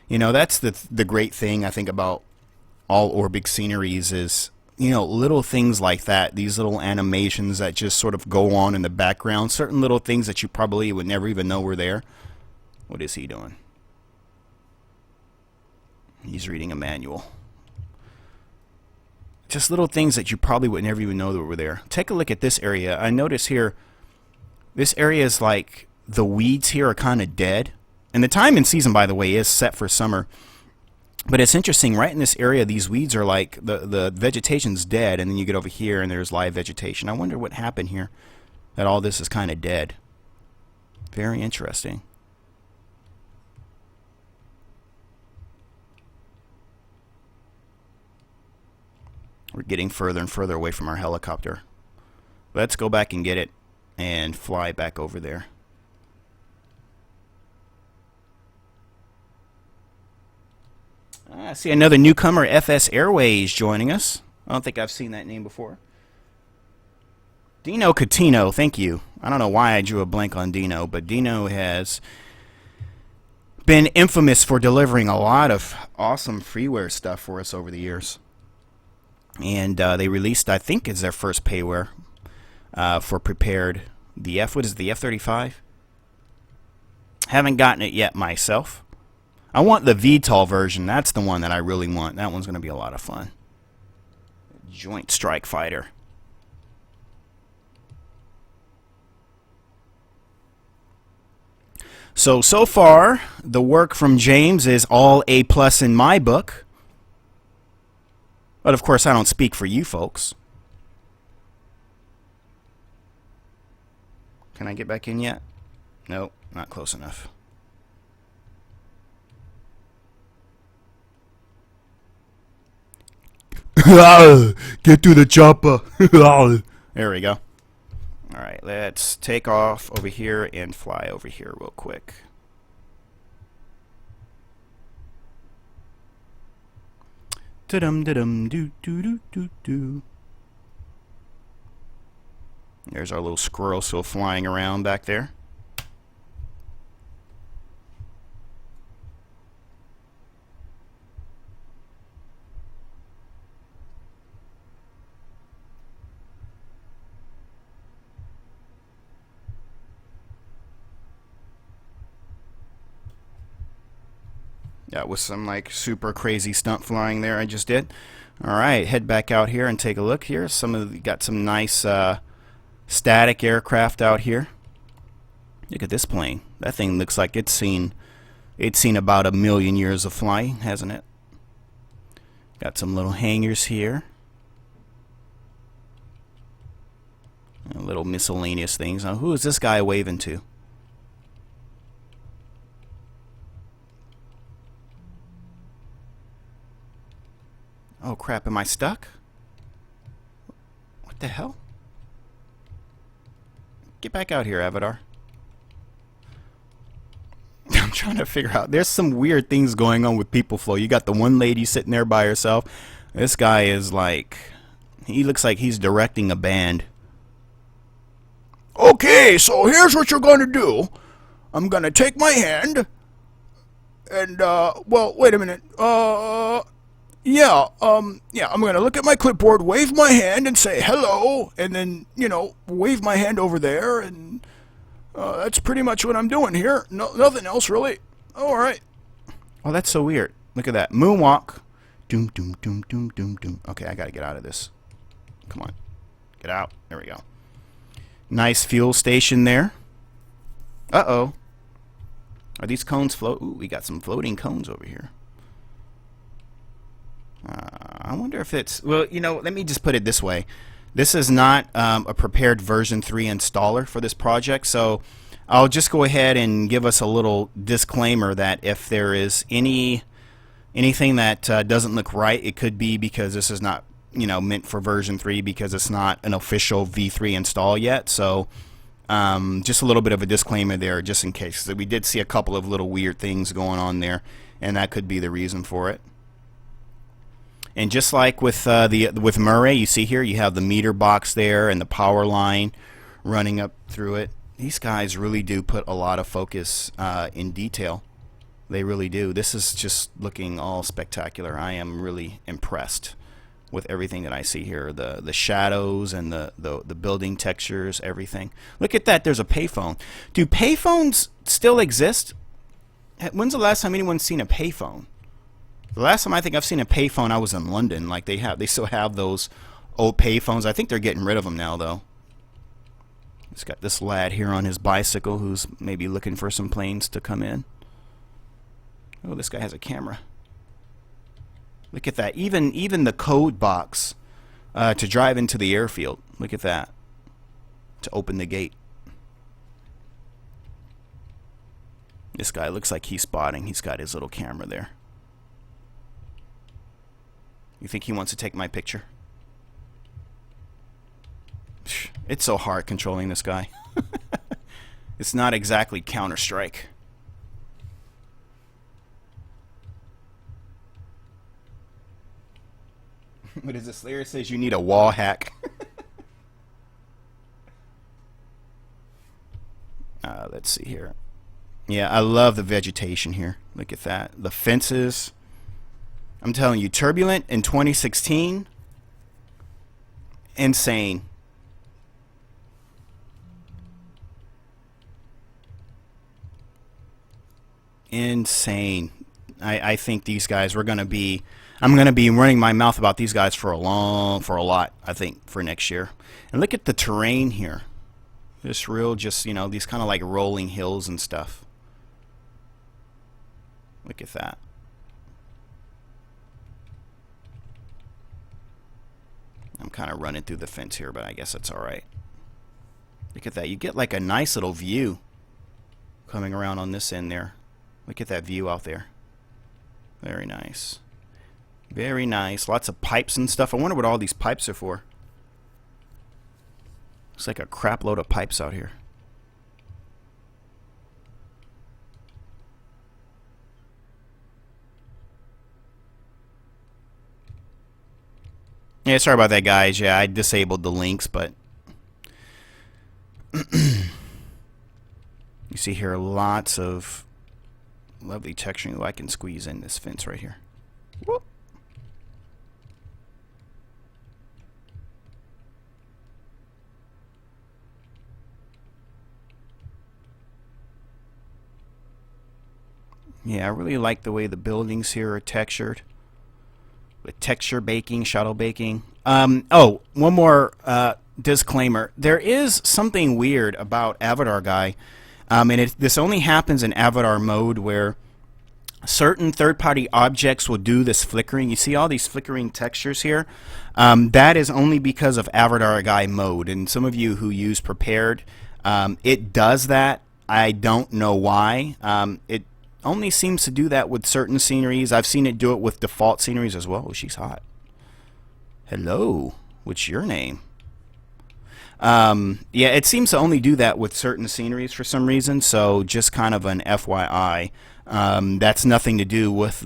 You know, that's the great thing, I think, about all Orbic sceneries is, you know, little things like that. These little animations that just sort of go on in the background. Certain little things that you probably would never even know were there. What is he doing? He's reading a manual. Just little things that you probably would never even know that were there. Take a look at this area. I notice here, this area is like the weeds here are kind of dead. And the time in season, by the way, is set for summer. But it's interesting, right in this area, these weeds are like, the vegetation's dead, and then you get over here and there's live vegetation. I wonder what happened here, that all this is kind of dead. Very interesting. We're getting further and further away from our helicopter. Let's go back and get it and fly back over there. I see another newcomer, FS Airways, joining us. I don't think I've seen that name before. Dino Catino, thank you. I don't know why I drew a blank on Dino, but Dino has been infamous for delivering a lot of awesome freeware stuff for us over the years. And they released, I think, is their first payware for Prepared. What is it, the F-35? Haven't gotten it yet myself. I want the VTOL version. That's the one that I really want. That one's going to be a lot of fun. Joint Strike Fighter. So far, the work from James is all A+ in my book. But of course, I don't speak for you folks. Can I get back in yet? Nope, not close enough. Get to the chopper. There we go. Alright, let's take off over here and fly over here real quick. Da-dum, da-dum, do. There's our little squirrel still flying around back there. That was some like super crazy stunt flying there I just did. Alright, head back out here and take a look here. Got some nice static aircraft out here. Look at this plane. That thing looks like it's seen about 1 million years of flying, hasn't it? Got some little hangars here. Little miscellaneous things. Now, who is this guy waving to? crap, am I stuck? What the hell? Get back out here, Avatar. I'm trying to figure out. There's some weird things going on with people flow. You got the one lady sitting there by herself. This guy is like, he looks like he's directing a band. Okay, so here's what you're going to do. I'm going to take my hand and, well, wait a minute. Yeah, I'm going to look at my clipboard, wave my hand and say hello, and then, you know, wave my hand over there, and that's pretty much what I'm doing here. No, nothing else, really. All right. Oh, that's so weird. Look at that. Moonwalk. Doom, doom, doom, doom, doom, doom. Okay, I got to get out of this. Come on. Get out. There we go. Nice fuel station there. Uh-oh. Are these cones float? Ooh, we got some floating cones over here. I wonder if it's... Well, you know, let me just put it this way. This is not a prepared version 3 installer for this project, so I'll just go ahead and give us a little disclaimer that if there is anything that doesn't look right, it could be because this is not, you know, meant for version 3 because it's not an official V3 install yet. So just a little bit of a disclaimer there just in case. So we did see a couple of little weird things going on there, and that could be the reason for it. And just like with with Murray, you see here you have the meter box there and the power line running up through it. These guys really do put a lot of focus in detail. They really do. This is just looking all spectacular. I am really impressed with everything that I see here. The shadows and the building textures, everything. Look at that. There's a payphone. Do payphones still exist? When's the last time anyone's seen a payphone? The last time I think I've seen a payphone, I was in London. Like they still have those old payphones. I think they're getting rid of them now, though. It's got this lad here on his bicycle who's maybe looking for some planes to come in. Oh, this guy has a camera. Look at that. Even the code box to drive into the airfield. Look at that. To open the gate. This guy looks like he's spotting. He's got his little camera there. You think he wants to take my picture? It's so hard controlling this guy. It's not exactly Counter-Strike. What is this? Slayer says you need a wall hack. Let's see here. Yeah, I love the vegetation here. Look at that. The fences. I'm telling you, Turbulent in 2016, insane. Insane. I think these guys, I'm going to be running my mouth about these guys for a lot, I think, for next year. And look at the terrain here. This real, just, you know, these kind of like rolling hills and stuff. Look at that. I'm kind of running through the fence here, but I guess that's alright. Look at that. You get like a nice little view coming around on this end there. Look at that view out there. Very nice. Very nice. Lots of pipes and stuff. I wonder what all these pipes are for. Looks like a crap load of pipes out here. Yeah, sorry about that, guys. Yeah, I disabled the links, but you see here lots of lovely texturing. Oh, I can squeeze in this fence right here. Whoop. Yeah, I really like the way the buildings here are textured. With texture baking, shadow baking. Oh, one more disclaimer. There is something weird about Avatar Guy. And this only happens in Avatar mode where certain third-party objects will do this flickering. You see all these flickering textures here? That is only because of Avatar Guy mode. And some of you who use Prepared, it does that. I don't know why. It only seems to do that with certain sceneries. I've seen it do it with default sceneries as well. Oh, she's hot. Hello. What's your name? Yeah, it seems to only do that with certain sceneries for some reason, so just kind of an FYI. That's nothing to do with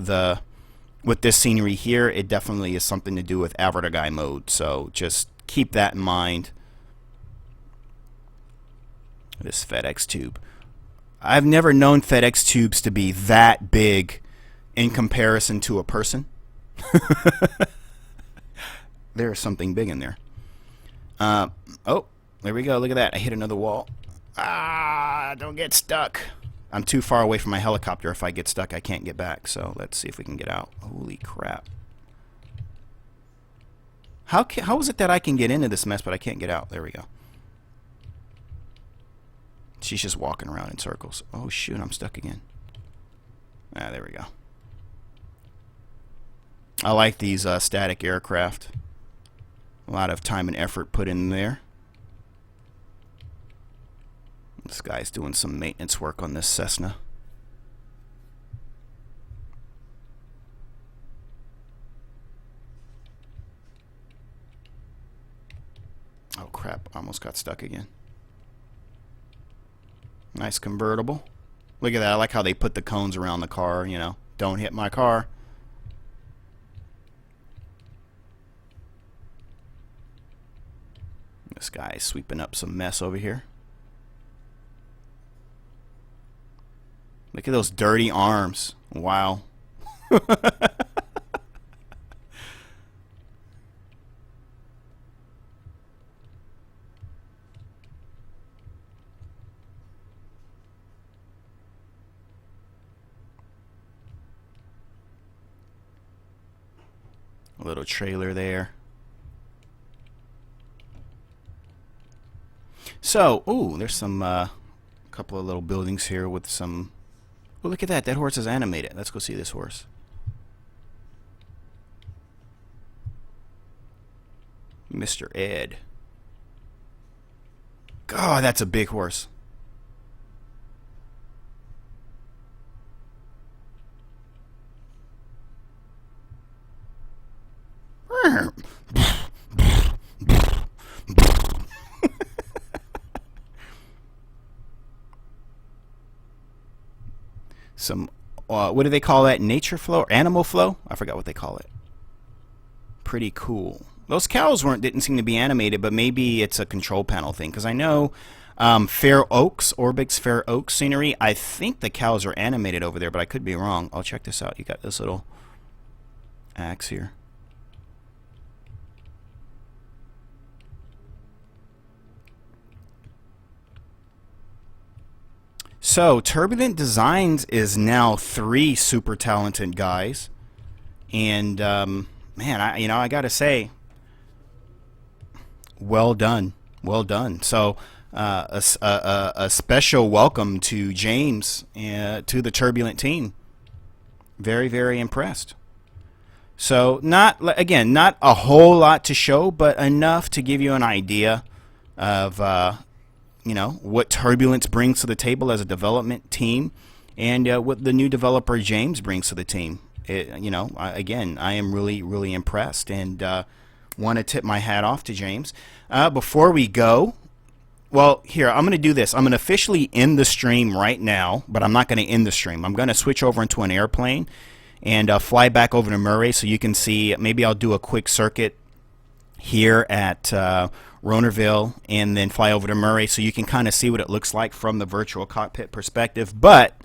this scenery here. It definitely is something to do with Avatar Guy mode, so just keep that in mind. This FedEx tube. I've never known FedEx tubes to be that big in comparison to a person. There's something big in there. Oh, there we go. Look at that. I hit another wall. Ah, don't get stuck. I'm too far away from my helicopter. If I get stuck, I can't get back. So let's see if we can get out. Holy crap. How is it that I can get into this mess, but I can't get out? There we go. She's just walking around in circles. Oh, shoot. I'm stuck again. Ah, there we go. I like these static aircraft. A lot of time and effort put in there. This guy's doing some maintenance work on this Cessna. Oh crap, almost got stuck again. Nice convertible. Look at that, I like how they put the cones around the car, you know. Don't hit my car. This guy's sweeping up some mess over here. Look at those dirty arms. Wow. A little trailer there. So, ooh, there's some couple of little buildings here with some. Oh, look at that! That horse is animated. Let's go see this horse. Mr. Ed. God, that's a big horse. Some, what do they call that? Nature flow or animal flow? I forgot what they call it. Pretty cool. Those cows didn't seem to be animated, but maybe it's a control panel thing. Because I know Fair Oaks, Orbix Fair Oaks scenery, I think the cows are animated over there, but I could be wrong. I'll check this out. You got this little axe here. So, Turbulent Designs is now 3 super talented guys. And, man, I gotta say, well done. Well done. So, a special welcome to James, to the Turbulent team. Very, very impressed. So, not a whole lot to show, but enough to give you an idea of, what Turbulence brings to the table as a development team, and what the new developer James brings to the team. Again, I am really, really impressed, and want to tip my hat off to James. Before we go, well, here, I'm going to do this. I'm going to officially end the stream right now, but I'm not going to end the stream. I'm going to switch over into an airplane and fly back over to Murray so you can see. Maybe I'll do a quick circuit here at Rhonerville and then fly over to Murray so you can kind of see what it looks like from the virtual cockpit perspective. But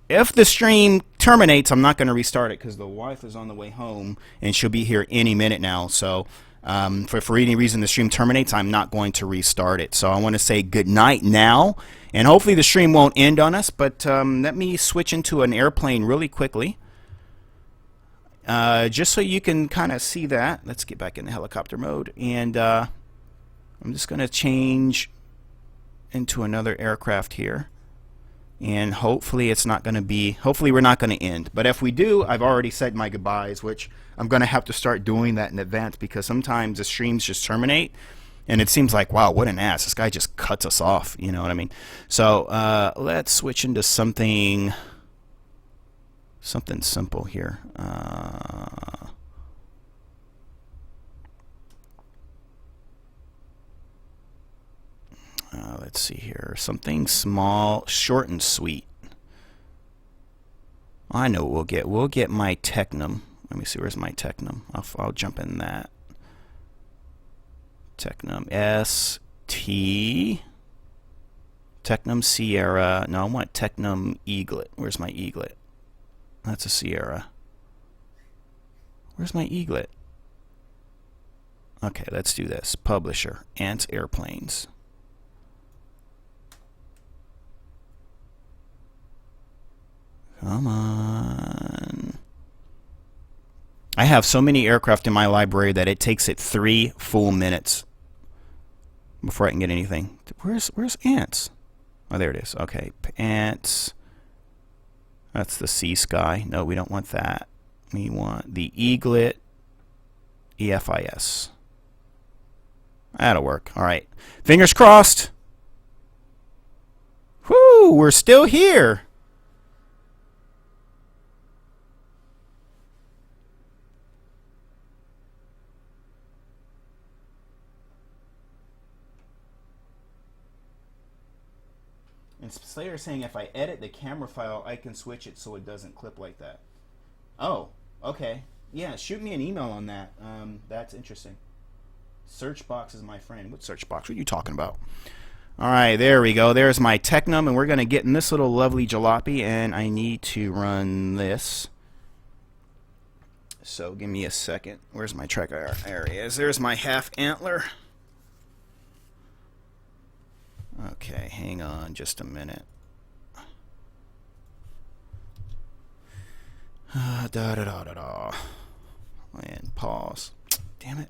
if the stream terminates, I'm not going to restart it because the wife is on the way home and she'll be here any minute now. So for any reason the stream terminates, I'm not going to restart it. So I want to say good night now, and hopefully the stream won't end on us, but let me switch into an airplane really quickly. Just so you can kind of see that. Let's get back in the helicopter mode, and I'm just going to change into another aircraft here, and hopefully it's not going to be, hopefully we're not going to end. But if we do, I've already said my goodbyes, which I'm going to have to start doing that in advance, because sometimes the streams just terminate and it seems like, wow, what an ass, this guy just cuts us off, you know what I mean? So let's switch into something simple here. let's see here. Something small, short, and sweet. I know what we'll get. We'll get my Technum. Let me see. Where's my Technum? I'll jump in that. Technum ST. Technum Sierra. No, I want Technum Eaglet. Where's my Eaglet? That's a Sierra. Where's my Eaglet? Okay, let's do this. Publisher. Ants Airplanes. Come on. I have so many aircraft in my library that it takes it 3 full minutes before I can get anything. Where's Ants? Oh, there it is. Okay, Ants. That's the Sea Sky. No, we don't want that. We want the Eaglet EFIS. That'll work. All right. Fingers crossed. Whoo, we're still here. And Slayer saying if I edit the camera file, I can switch it so it doesn't clip like that. Oh, okay. Yeah, shoot me an email on that. That's interesting. Search box is my friend. What search box? What are you talking about? All right, there we go. There's my Technum, and we're going to get in this little lovely jalopy, and I need to run this. So give me a second. Where's my tracker? There he is. There's my half antler. Okay, hang on just a minute. And pause. Damn it.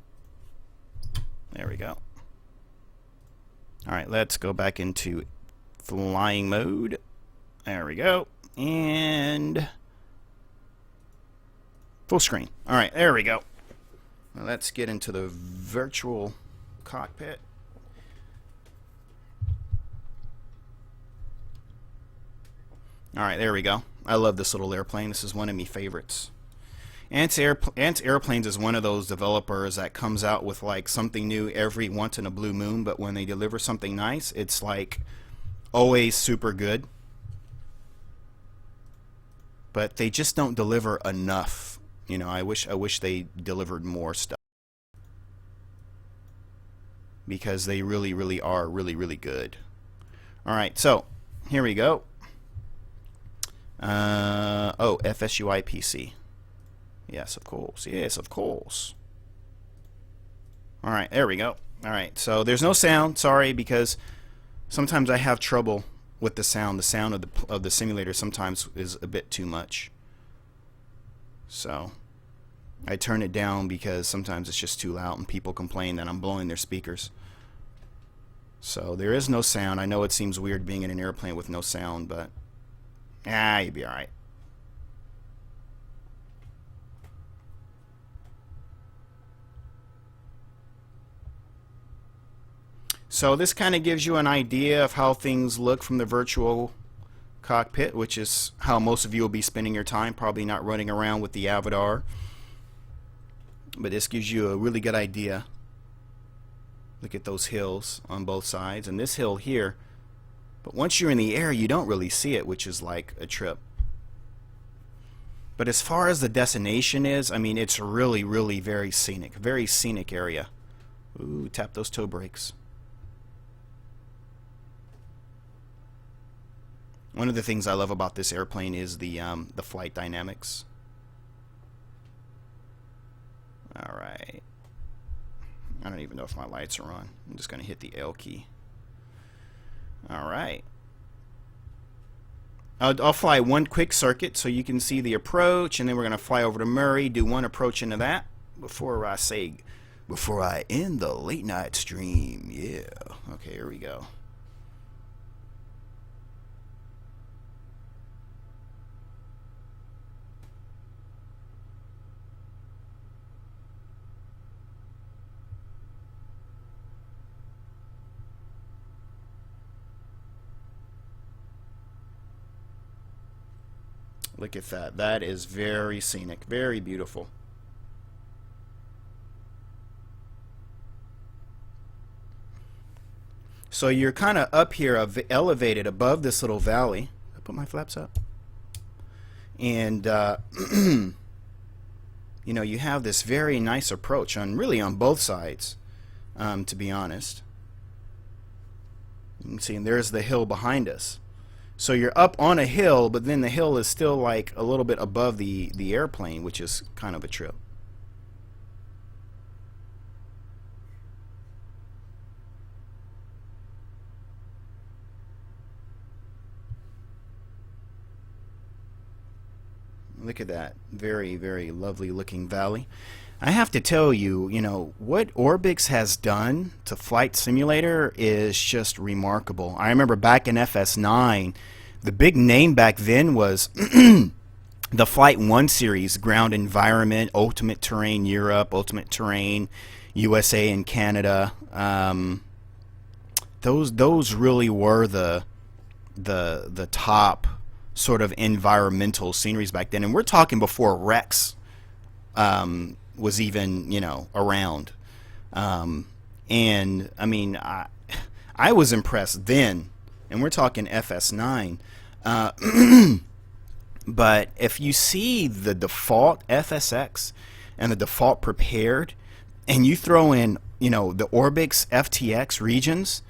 There we go. Alright, let's go back into flying mode. There we go. And full screen. Alright, there we go. Now let's get into the virtual cockpit. Alright, there we go. I love this little airplane. This is one of my favorites. Ants Airplanes is one of those developers that comes out with like something new every once in a blue moon, but when they deliver something nice, it's like always super good. But they just don't deliver enough. You know, I wish they delivered more stuff. Because they really are really good. Alright, so here we go. Oh, FSUI PC. Yes, of course. Yes, of course. Alright, there we go. Alright, so there's no sound, sorry, because sometimes I have trouble with the sound. The sound of the simulator sometimes is a bit too much. So I turn it down because sometimes it's just too loud and people complain that I'm blowing their speakers. So there is no sound. I know it seems weird being in an airplane with no sound, but you'll be alright. So this kind of gives you an idea of how things look from the virtual cockpit, which is how most of you will be spending your time, probably not running around with the avatar. But this gives you a really good idea. Look at those hills on both sides, and this hill here. But once you're in the air, you don't really see it, which is like a trip. But as far as the destination is, I mean, it's really very scenic area. Ooh, tap those toe brakes. One of the things I love about this airplane is the flight dynamics. All right. I don't even know if my lights are on. I'm just going to hit the L key. All right. I'll fly one quick circuit so you can see the approach, and then we're going to fly over to Murray, do one approach into that before I end the late night stream. Yeah. Okay, here we go. Look at that. That is very scenic, very beautiful. So you're kind of up here, elevated above this little valley. I put my flaps up, and you know, you have this very nice approach on really on both sides, to be honest. You can see, and there's the hill behind us. So you're up on a hill, but then the hill is still like a little bit above the airplane, which is kind of a trip. Look at that. Very, very lovely looking valley. I have to tell you, you know, what Orbix has done to Flight Simulator is just remarkable. I remember back in FS9, the big name back then was the Flight 1 series, Ground Environment, Ultimate Terrain Europe, Ultimate Terrain USA and Canada. Those really were the top sort of environmental sceneries back then, and we're talking before Rex was even, you know, around. And I mean, I was impressed then, and we're talking FS9. But if you see the default FSX and the default prepared, and you throw in, you know, the Orbix FTX regions,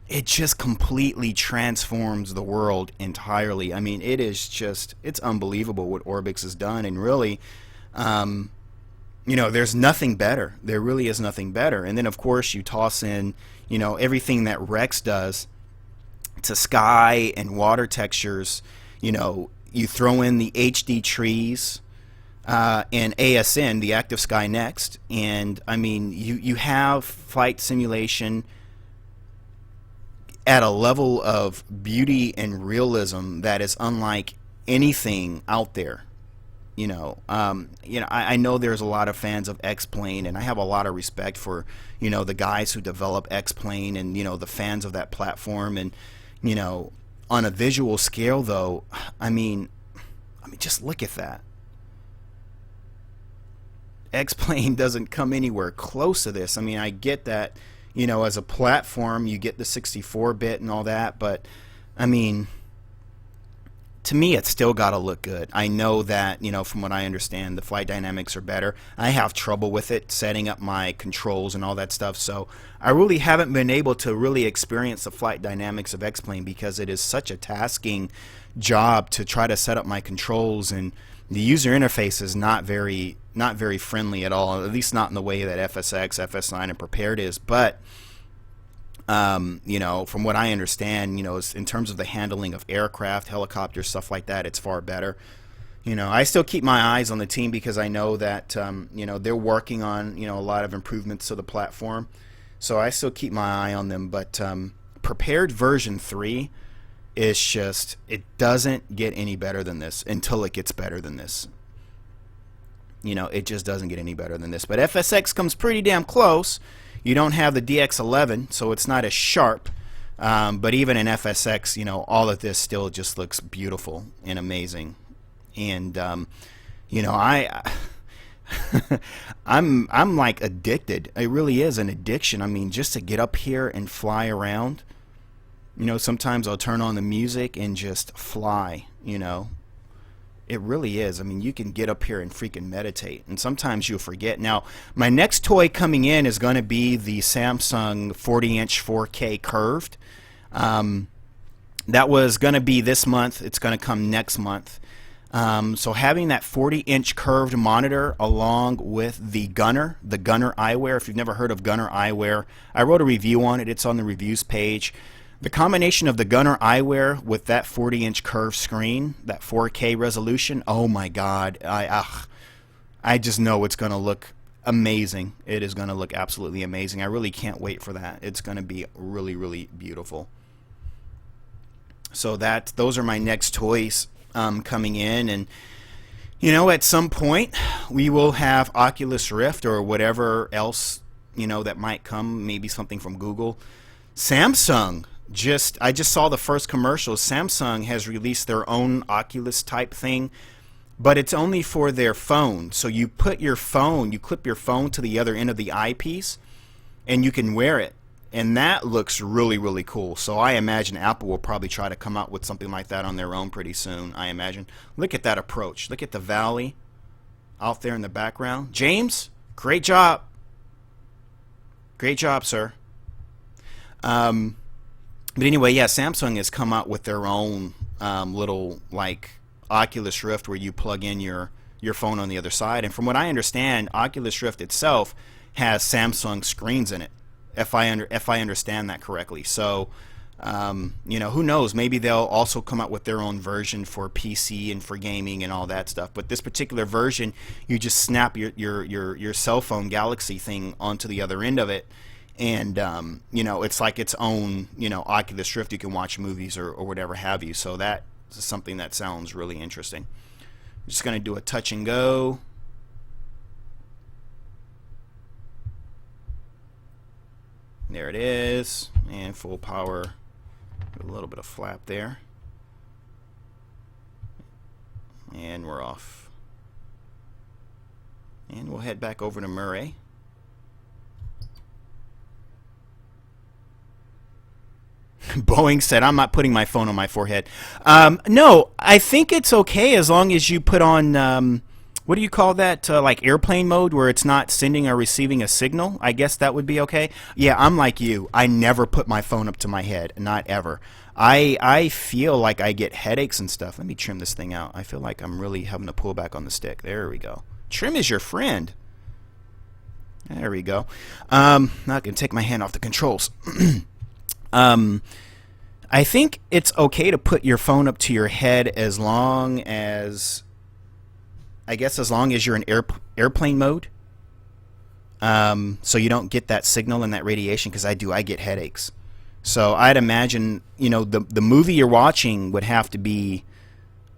it just completely transforms the world entirely. I mean, it is just, it's unbelievable what Orbix has done. And really, you know, there's nothing better. There really is nothing better. And then, of course, you toss in, you know, everything that Rex does to sky and water textures. You know, you throw in the HD trees and ASN, the Active Sky Next. And, I mean, you have flight simulation at a level of beauty and realism that is unlike anything out there. You know, I know there's a lot of fans of X-Plane, and I have a lot of respect for, you know, the guys who develop X-Plane and, you know, the fans of that platform. And, you know, on a visual scale, though, I mean, just look at that. X-Plane doesn't come anywhere close to this. I mean, I get that, you know, as a platform, you get the 64-bit and all that, but, I mean, to me, it's still got to look good. I know that, you know, from what I understand, the flight dynamics are better. I have trouble with it, setting up my controls and all that stuff, so I really haven't been able to really experience the flight dynamics of X-Plane because it is such a tasking job to try to set up my controls, and the user interface is not very friendly at all, at least not in the way that FSX, FS9, and Prepared is. But you know, from what I understand, you know, in terms of the handling of aircraft, helicopters, stuff like that, it's far better. You know, I still keep my eyes on the team because I know that you know, they're working on, you know, a lot of improvements to the platform, so I still keep my eye on them. But Prepared version 3 is just, it doesn't get any better than this until it gets better than this. You know, it just doesn't get any better than this. But FSX comes pretty damn close. You don't have the DX11, so it's not as sharp. But even in FSX, you know, all of this still just looks beautiful and amazing. And you know, I'm like addicted. It really is an addiction. I mean, just to get up here and fly around. You know, sometimes I'll turn on the music and just fly, you know. It really is. I mean, you can get up here and freaking meditate, and sometimes you'll forget. Now, my next toy coming in is going to be the Samsung 40-inch 4K curved. That was going to be this month. It's going to come next month. So having that 40-inch curved monitor along with the Gunner eyewear. If you've never heard of Gunner eyewear, I wrote a review on it. It's on the reviews page. The combination of the Gunner eyewear with that 40-inch curved screen, that 4K resolution, oh my God, I just know it's going to look amazing. It is going to look absolutely amazing. I really can't wait for that. It's going to be really, really beautiful. So those are my next toys coming in, and you know, at some point we will have Oculus Rift or whatever else, you know, that might come, maybe something from Google. Samsung. I just saw the first commercial. Samsung has released their own Oculus type thing, but it's only for their phone. So you clip your phone to the other end of the eyepiece, and you can wear it. And that looks really, really cool. So I imagine Apple will probably try to come out with something like that on their own pretty soon, I imagine. Look at that approach. Look at the valley out there in the background. James, great job. Great job, sir. But anyway, yeah, Samsung has come out with their own little like Oculus Rift where you plug in your phone on the other side. And from what I understand, Oculus Rift itself has Samsung screens in it, if I understand that correctly. So, who knows? Maybe they'll also come out with their own version for PC and for gaming and all that stuff. But this particular version, you just snap your cell phone Galaxy thing onto the other end of it. And, it's like its own, Oculus Rift. You can watch movies or whatever have you. So that is something that sounds really interesting. I'm just going to do a touch and go. There it is. And full power. A little bit of flap there. And we're off. And we'll head back over to Murray. Boeing said, I'm not putting my phone on my forehead. No, I think it's okay as long as you put on, what do you call that, like airplane mode where it's not sending or receiving a signal. I guess that would be okay. Yeah, I'm like you. I never put my phone up to my head, not ever. I feel like I get headaches and stuff. Let me trim this thing out. I feel like I'm really having to pull back on the stick. There we go. Trim is your friend. There we go. Now I can take my hand off the controls. I think it's okay to put your phone up to your head as long as, as long as you're in airplane mode. So you don't get that signal and that radiation, because I get headaches. So I'd imagine, the movie you're watching would have to be,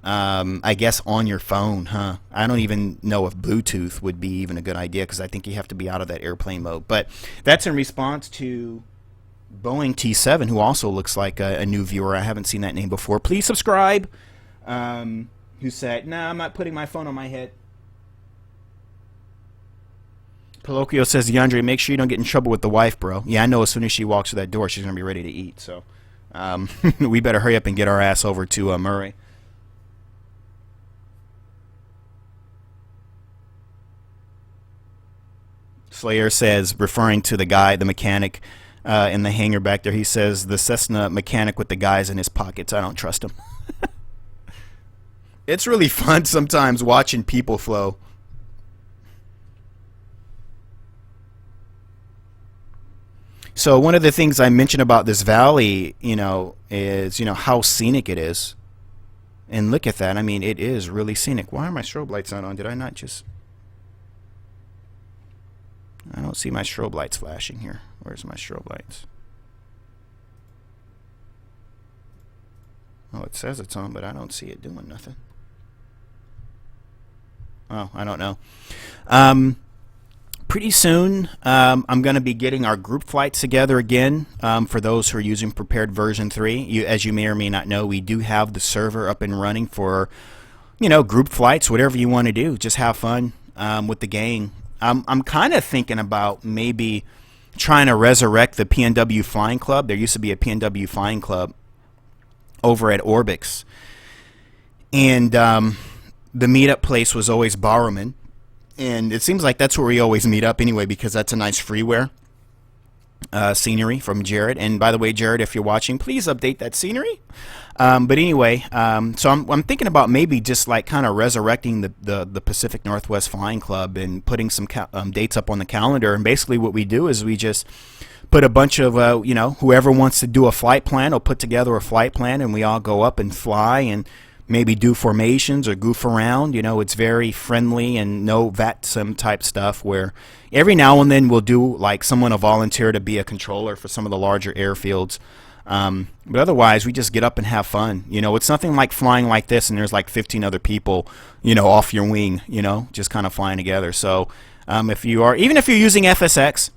on your phone, huh? I don't even know if Bluetooth would be even a good idea, because I think you have to be out of that airplane mode. But that's in response to Boeing T7, who also looks like a new viewer. I haven't seen that name before. Please subscribe. Who said, nah, I'm not putting my phone on my head. Palocchio says, DeAndre, make sure you don't get in trouble with the wife, bro. Yeah, I know as soon as she walks through that door, she's going to be ready to eat. So we better hurry up and get our ass over to Murray. Slayer says, referring to the guy, the mechanic, in the hangar back there, he says, the Cessna mechanic with the guys in his pockets. I don't trust him. It's really fun sometimes watching people flow. So one of the things I mentioned about this valley, is, how scenic it is. And look at that. I mean, it is really scenic. Why are my strobe lights not on? Did I not just... I don't see my strobe lights flashing here. Where's my strobe lights? Oh, it says it's on, but I don't see it doing nothing. Oh, I don't know. Pretty soon, I'm going to be getting our group flights together again. For those who are using Prepared version 3, as you may or may not know, we do have the server up and running for, group flights, whatever you want to do. Just have fun with the gang. I'm kind of thinking about maybe trying to resurrect the PNW Flying Club. There used to be a PNW Flying Club over at Orbix. And the meetup place was always Bowerman. And it seems like that's where we always meet up anyway, because that's a nice freeware scenery from Jared. And by the way, Jared, if you're watching, please update that scenery. But anyway, so I'm thinking about maybe just like kind of resurrecting the Pacific Northwest Flying Club and putting some dates up on the calendar. And basically what we do is we just put a bunch of, whoever wants to do a flight plan will put together a flight plan, and we all go up and fly and maybe do formations or goof around. It's very friendly and no VATSIM type stuff, where every now and then we'll do like someone will volunteer to be a controller for some of the larger airfields. But otherwise, we just get up and have fun. It's nothing like flying like this and there's like 15 other people, off your wing, just kind of flying together. So even if you're using FSX,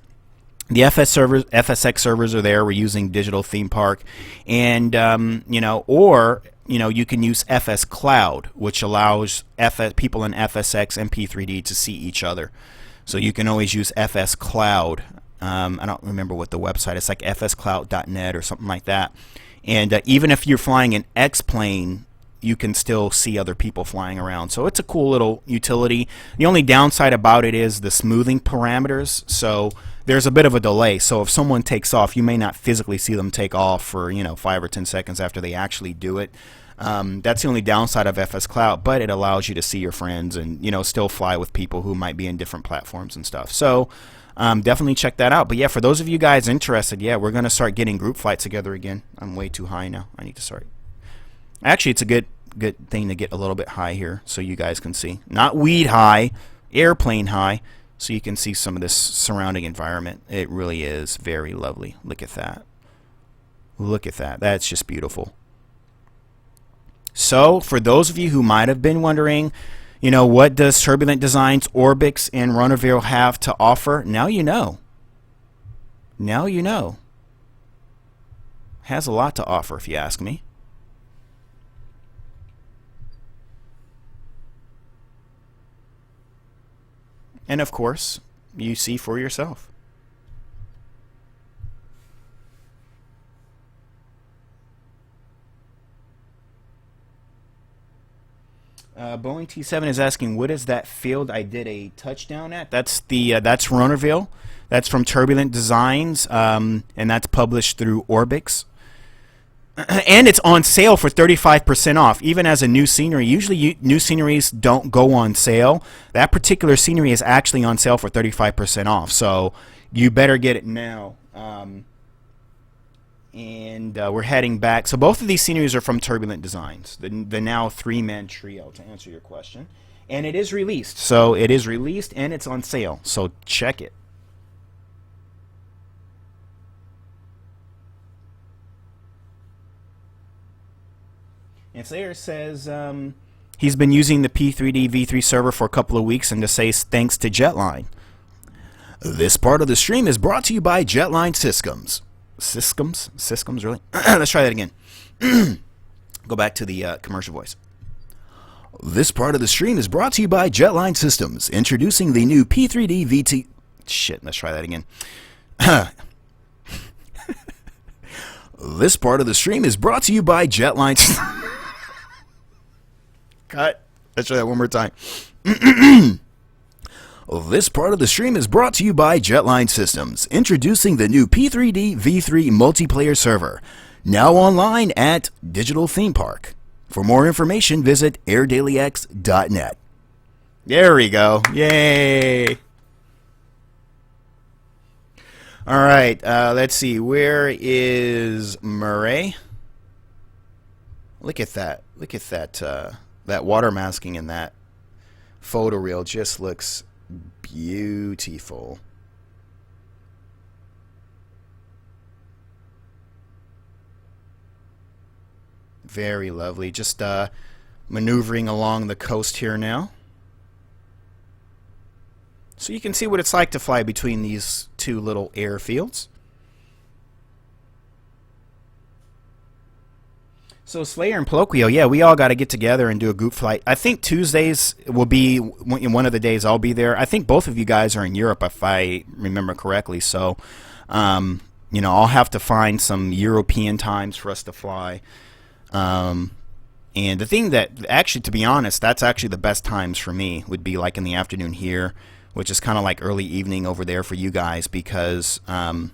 the FSX servers are there. We're using Digital Theme Park, and you can use FS Cloud, which allows people in FSX and P3D to see each other. So you can always use FS Cloud I don't remember what the website. It's like fsclout.net or something like that. And even if you're flying an X-plane, you can still see other people flying around. So it's a cool little utility. The only downside about it is the smoothing parameters. So there's a bit of a delay. So if someone takes off, you may not physically see them take off for 5 or 10 seconds after they actually do it. That's the only downside of FS Cloud, but it allows you to see your friends and still fly with people who might be in different platforms and stuff. So definitely check that out. But yeah, for those of you guys interested, yeah, we're going to start getting group flights together again. I'm way too high now. I need to start. Actually, it's a good thing to get a little bit high here so you guys can see. Not weed high, airplane high, so you can see some of this surrounding environment. It really is very lovely. Look at that. Look at that. That's just beautiful. So, for those of you who might have been wondering, what does Turbulent Designs, Orbix, and Rhonerville have to offer? Now you know. Now you know. Has a lot to offer, if you ask me. And of course, you see for yourself. Boeing T7 is asking, what is that field I did a touchdown at? That's Rhonerville. That's from Turbulent Designs, and that's published through Orbix. And it's on sale for 35% off, even as a new scenery. Usually new sceneries don't go on sale. That particular scenery is actually on sale for 35% off, so you better get it now. And we're heading back. So both of these sceneries are from Turbulent Designs, the now 3-man trio, to answer your question. And it is released. So it is released and it's on sale, so check it. And Slayer says he's been using the P3D V3 server for a couple of weeks and to say thanks to Jetline. This part of the stream is brought to you by Jetline Systems. Systems, really? Let's try that again. Go back to the commercial voice. This part of the stream is brought to you by Jetline Systems, introducing the new P3D VT. Shit, let's try that again. This part of the stream is brought to you by Jetline. Cut. Let's try that one more time. This part of the stream is brought to you by Jetline Systems, introducing the new P3D V3 multiplayer server, now online at Digital Theme Park. For more information, visit airdailyx.net. There we go. Yay! All right, let's see. Where is Murray? Look at that. Look at that. That water masking in that photo reel just looks beautiful. Very lovely. Just maneuvering along the coast here now. So you can see what it's like to fly between these two little airfields. So Slayer and Ploquio, yeah, we all got to get together and do a group flight. I think Tuesdays will be one of the days I'll be there. I think both of you guys are in Europe, if I remember correctly. So, I'll have to find some European times for us to fly. And the thing that, actually, to be honest, that's actually the best times for me would be like in the afternoon here, which is kind of like early evening over there for you guys because I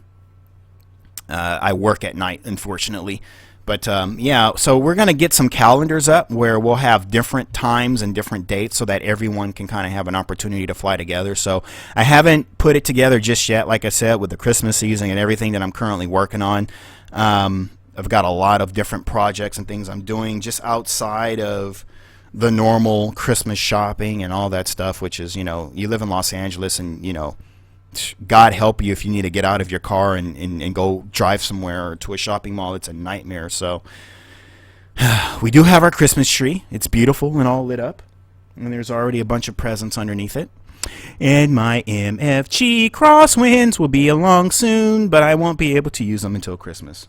work at night, unfortunately. But, yeah, so we're going to get some calendars up where we'll have different times and different dates so that everyone can kind of have an opportunity to fly together. So I haven't put it together just yet, like I said, with the Christmas season and everything that I'm currently working on. I've got a lot of different projects and things I'm doing just outside of the normal Christmas shopping and all that stuff, which is, you live in Los Angeles and, God help you if you need to get out of your car and go drive somewhere or to a shopping mall. It's a nightmare. So we do have our Christmas tree. It's beautiful and all lit up. And there's already a bunch of presents underneath it. And my MFG crosswinds will be along soon, but I won't be able to use them until Christmas.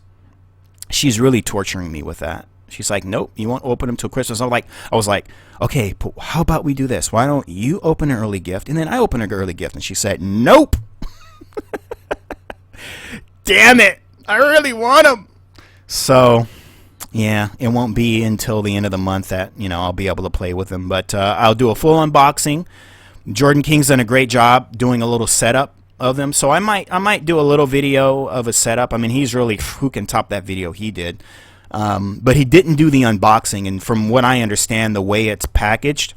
She's really torturing me with that. She's like, nope, you won't open them till Christmas. I was like, okay, but how about we do this? Why don't you open an early gift, and then I open an early gift? And she said, nope. damn it, I really want them. So yeah, it won't be until the end of the month that I'll be able to play with them. But I'll do a full unboxing. Jordan King's done a great job doing a little setup of them, so I might do a little video of a setup. I mean, he's really, who can top that video he did? But he didn't do the unboxing, and from what I understand, the way it's packaged,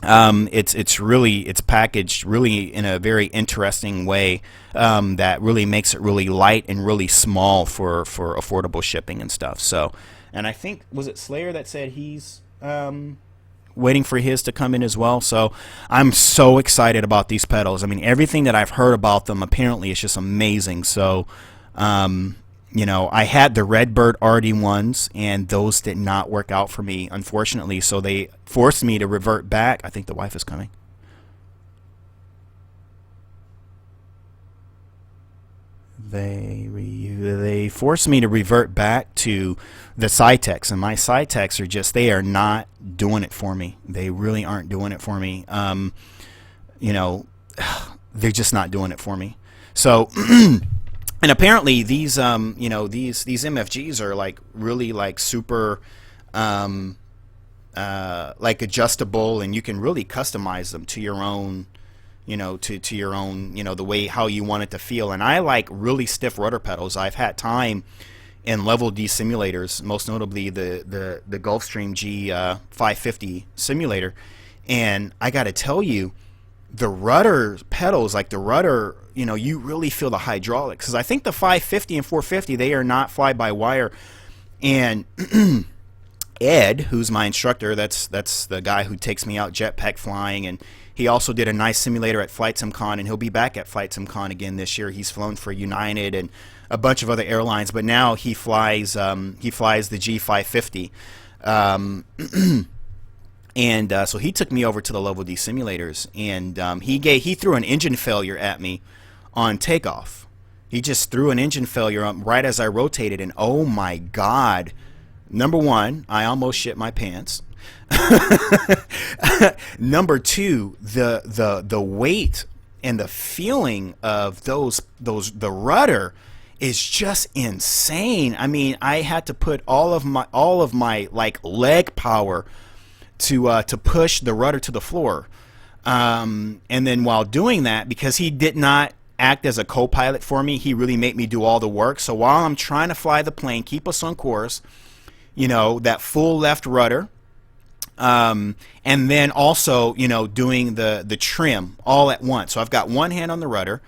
it's packaged really in a very interesting way that really makes it really light and really small for affordable shipping and stuff. So, and I think, was it Slayer that said he's waiting for his to come in as well? So I'm so excited about these pedals. I mean, everything that I've heard about them apparently is just amazing. So I had the Redbird RD1s, and those did not work out for me, unfortunately. So they forced me to revert back. I think the wife is coming. They forced me to revert back to the Cytex, and my Cytex are just, they are not doing it for me. They really aren't doing it for me. They're just not doing it for me. So and apparently these these MFGs are like really like super like adjustable, and you can really customize them to your own to your own, the way how you want it to feel. And I like really stiff rudder pedals. I've had time in level D simulators, most notably the Gulfstream G 550 simulator, and I got to tell you, the rudder pedals, like the rudder, you really feel the hydraulics. Because I think the 550 and 450, they are not fly-by-wire. And Ed, who's my instructor, that's the guy who takes me out jetpack flying, and he also did a nice simulator at Flight SimCon, and he'll be back at Flight SimCon again this year. He's flown for United and a bunch of other airlines, but now he flies the G550. And so he took me over to the Level D simulators, and he threw an engine failure at me on takeoff. He just threw an engine failure up right as I rotated, and oh my God! Number one, I almost shit my pants. Number two, the weight and the feeling of the rudder is just insane. I mean, I had to put all of my like leg power to push the rudder to the floor, and then while doing that, because he did not act as a co-pilot for me, he really made me do all the work. So while I'm trying to fly the plane, keep us on course, that full left rudder, and then also doing the trim all at once. So I've got one hand on the rudder,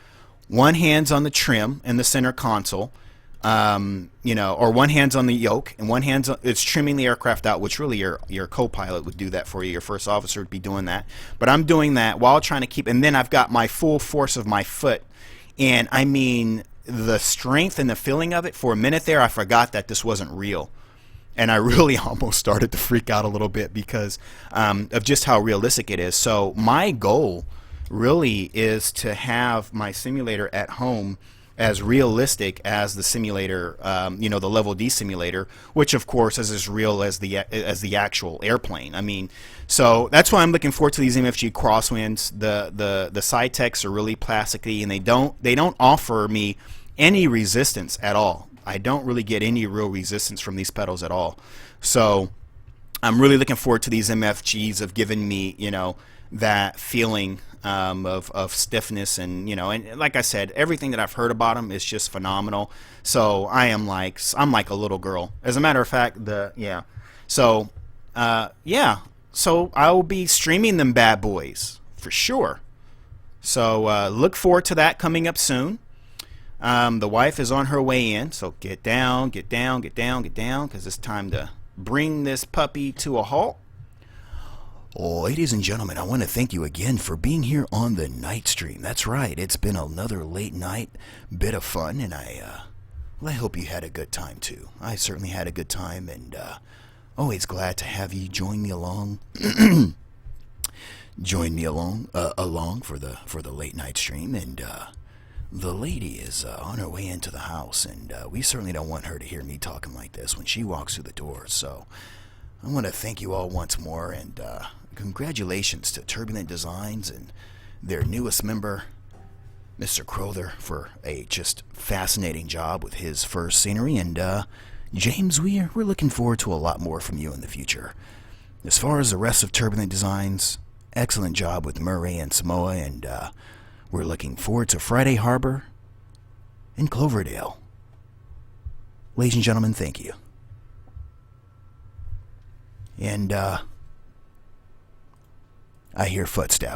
one hand's on the trim in the center console, or one hand's on the yoke, and one hand's it's trimming the aircraft out, which really your co-pilot would do that for you. Your first officer would be doing that, but I'm doing that while trying to keep. And then I've got my full force of my foot, and I mean the strength and the feeling of it. For a minute there, I forgot that this wasn't real, and I really almost started to freak out a little bit because of just how realistic it is. So my goal really is to have my simulator at home as realistic as the simulator, the Level D simulator, which of course is as real as the actual airplane. I mean, so that's why I'm looking forward to these MFG crosswinds. The Cytex are really plasticky, and they don't offer me any resistance at all. I don't really get any real resistance from these pedals at all. So I'm really looking forward to these MFGs of giving me, that feeling of stiffness, and and like I said, everything that I've heard about them is just phenomenal. So I'm like a little girl. As a matter of fact, so I will be streaming them bad boys for sure. So look forward to that coming up soon. The wife is on her way in, so get down, because it's time to bring this puppy to a halt. Ladies and gentlemen, I want to thank you again for being here on the night stream. That's right, it's been another late night bit of fun, and I hope you had a good time too. I certainly had a good time, and always glad to have you join me along. Along for the late night stream, and the lady is on her way into the house, and we certainly don't want her to hear me talking like this when she walks through the door. So I want to thank you all once more, and congratulations to Turbulent Designs and their newest member, Mr. Crowther for a just fascinating job with his first scenery, and James, we're looking forward to a lot more from you in the future. As far as the rest of Turbulent Designs, excellent job with Murray and Samoa, and we're looking forward to Friday Harbor and Cloverdale. Ladies and gentlemen, thank you. And I hear footsteps.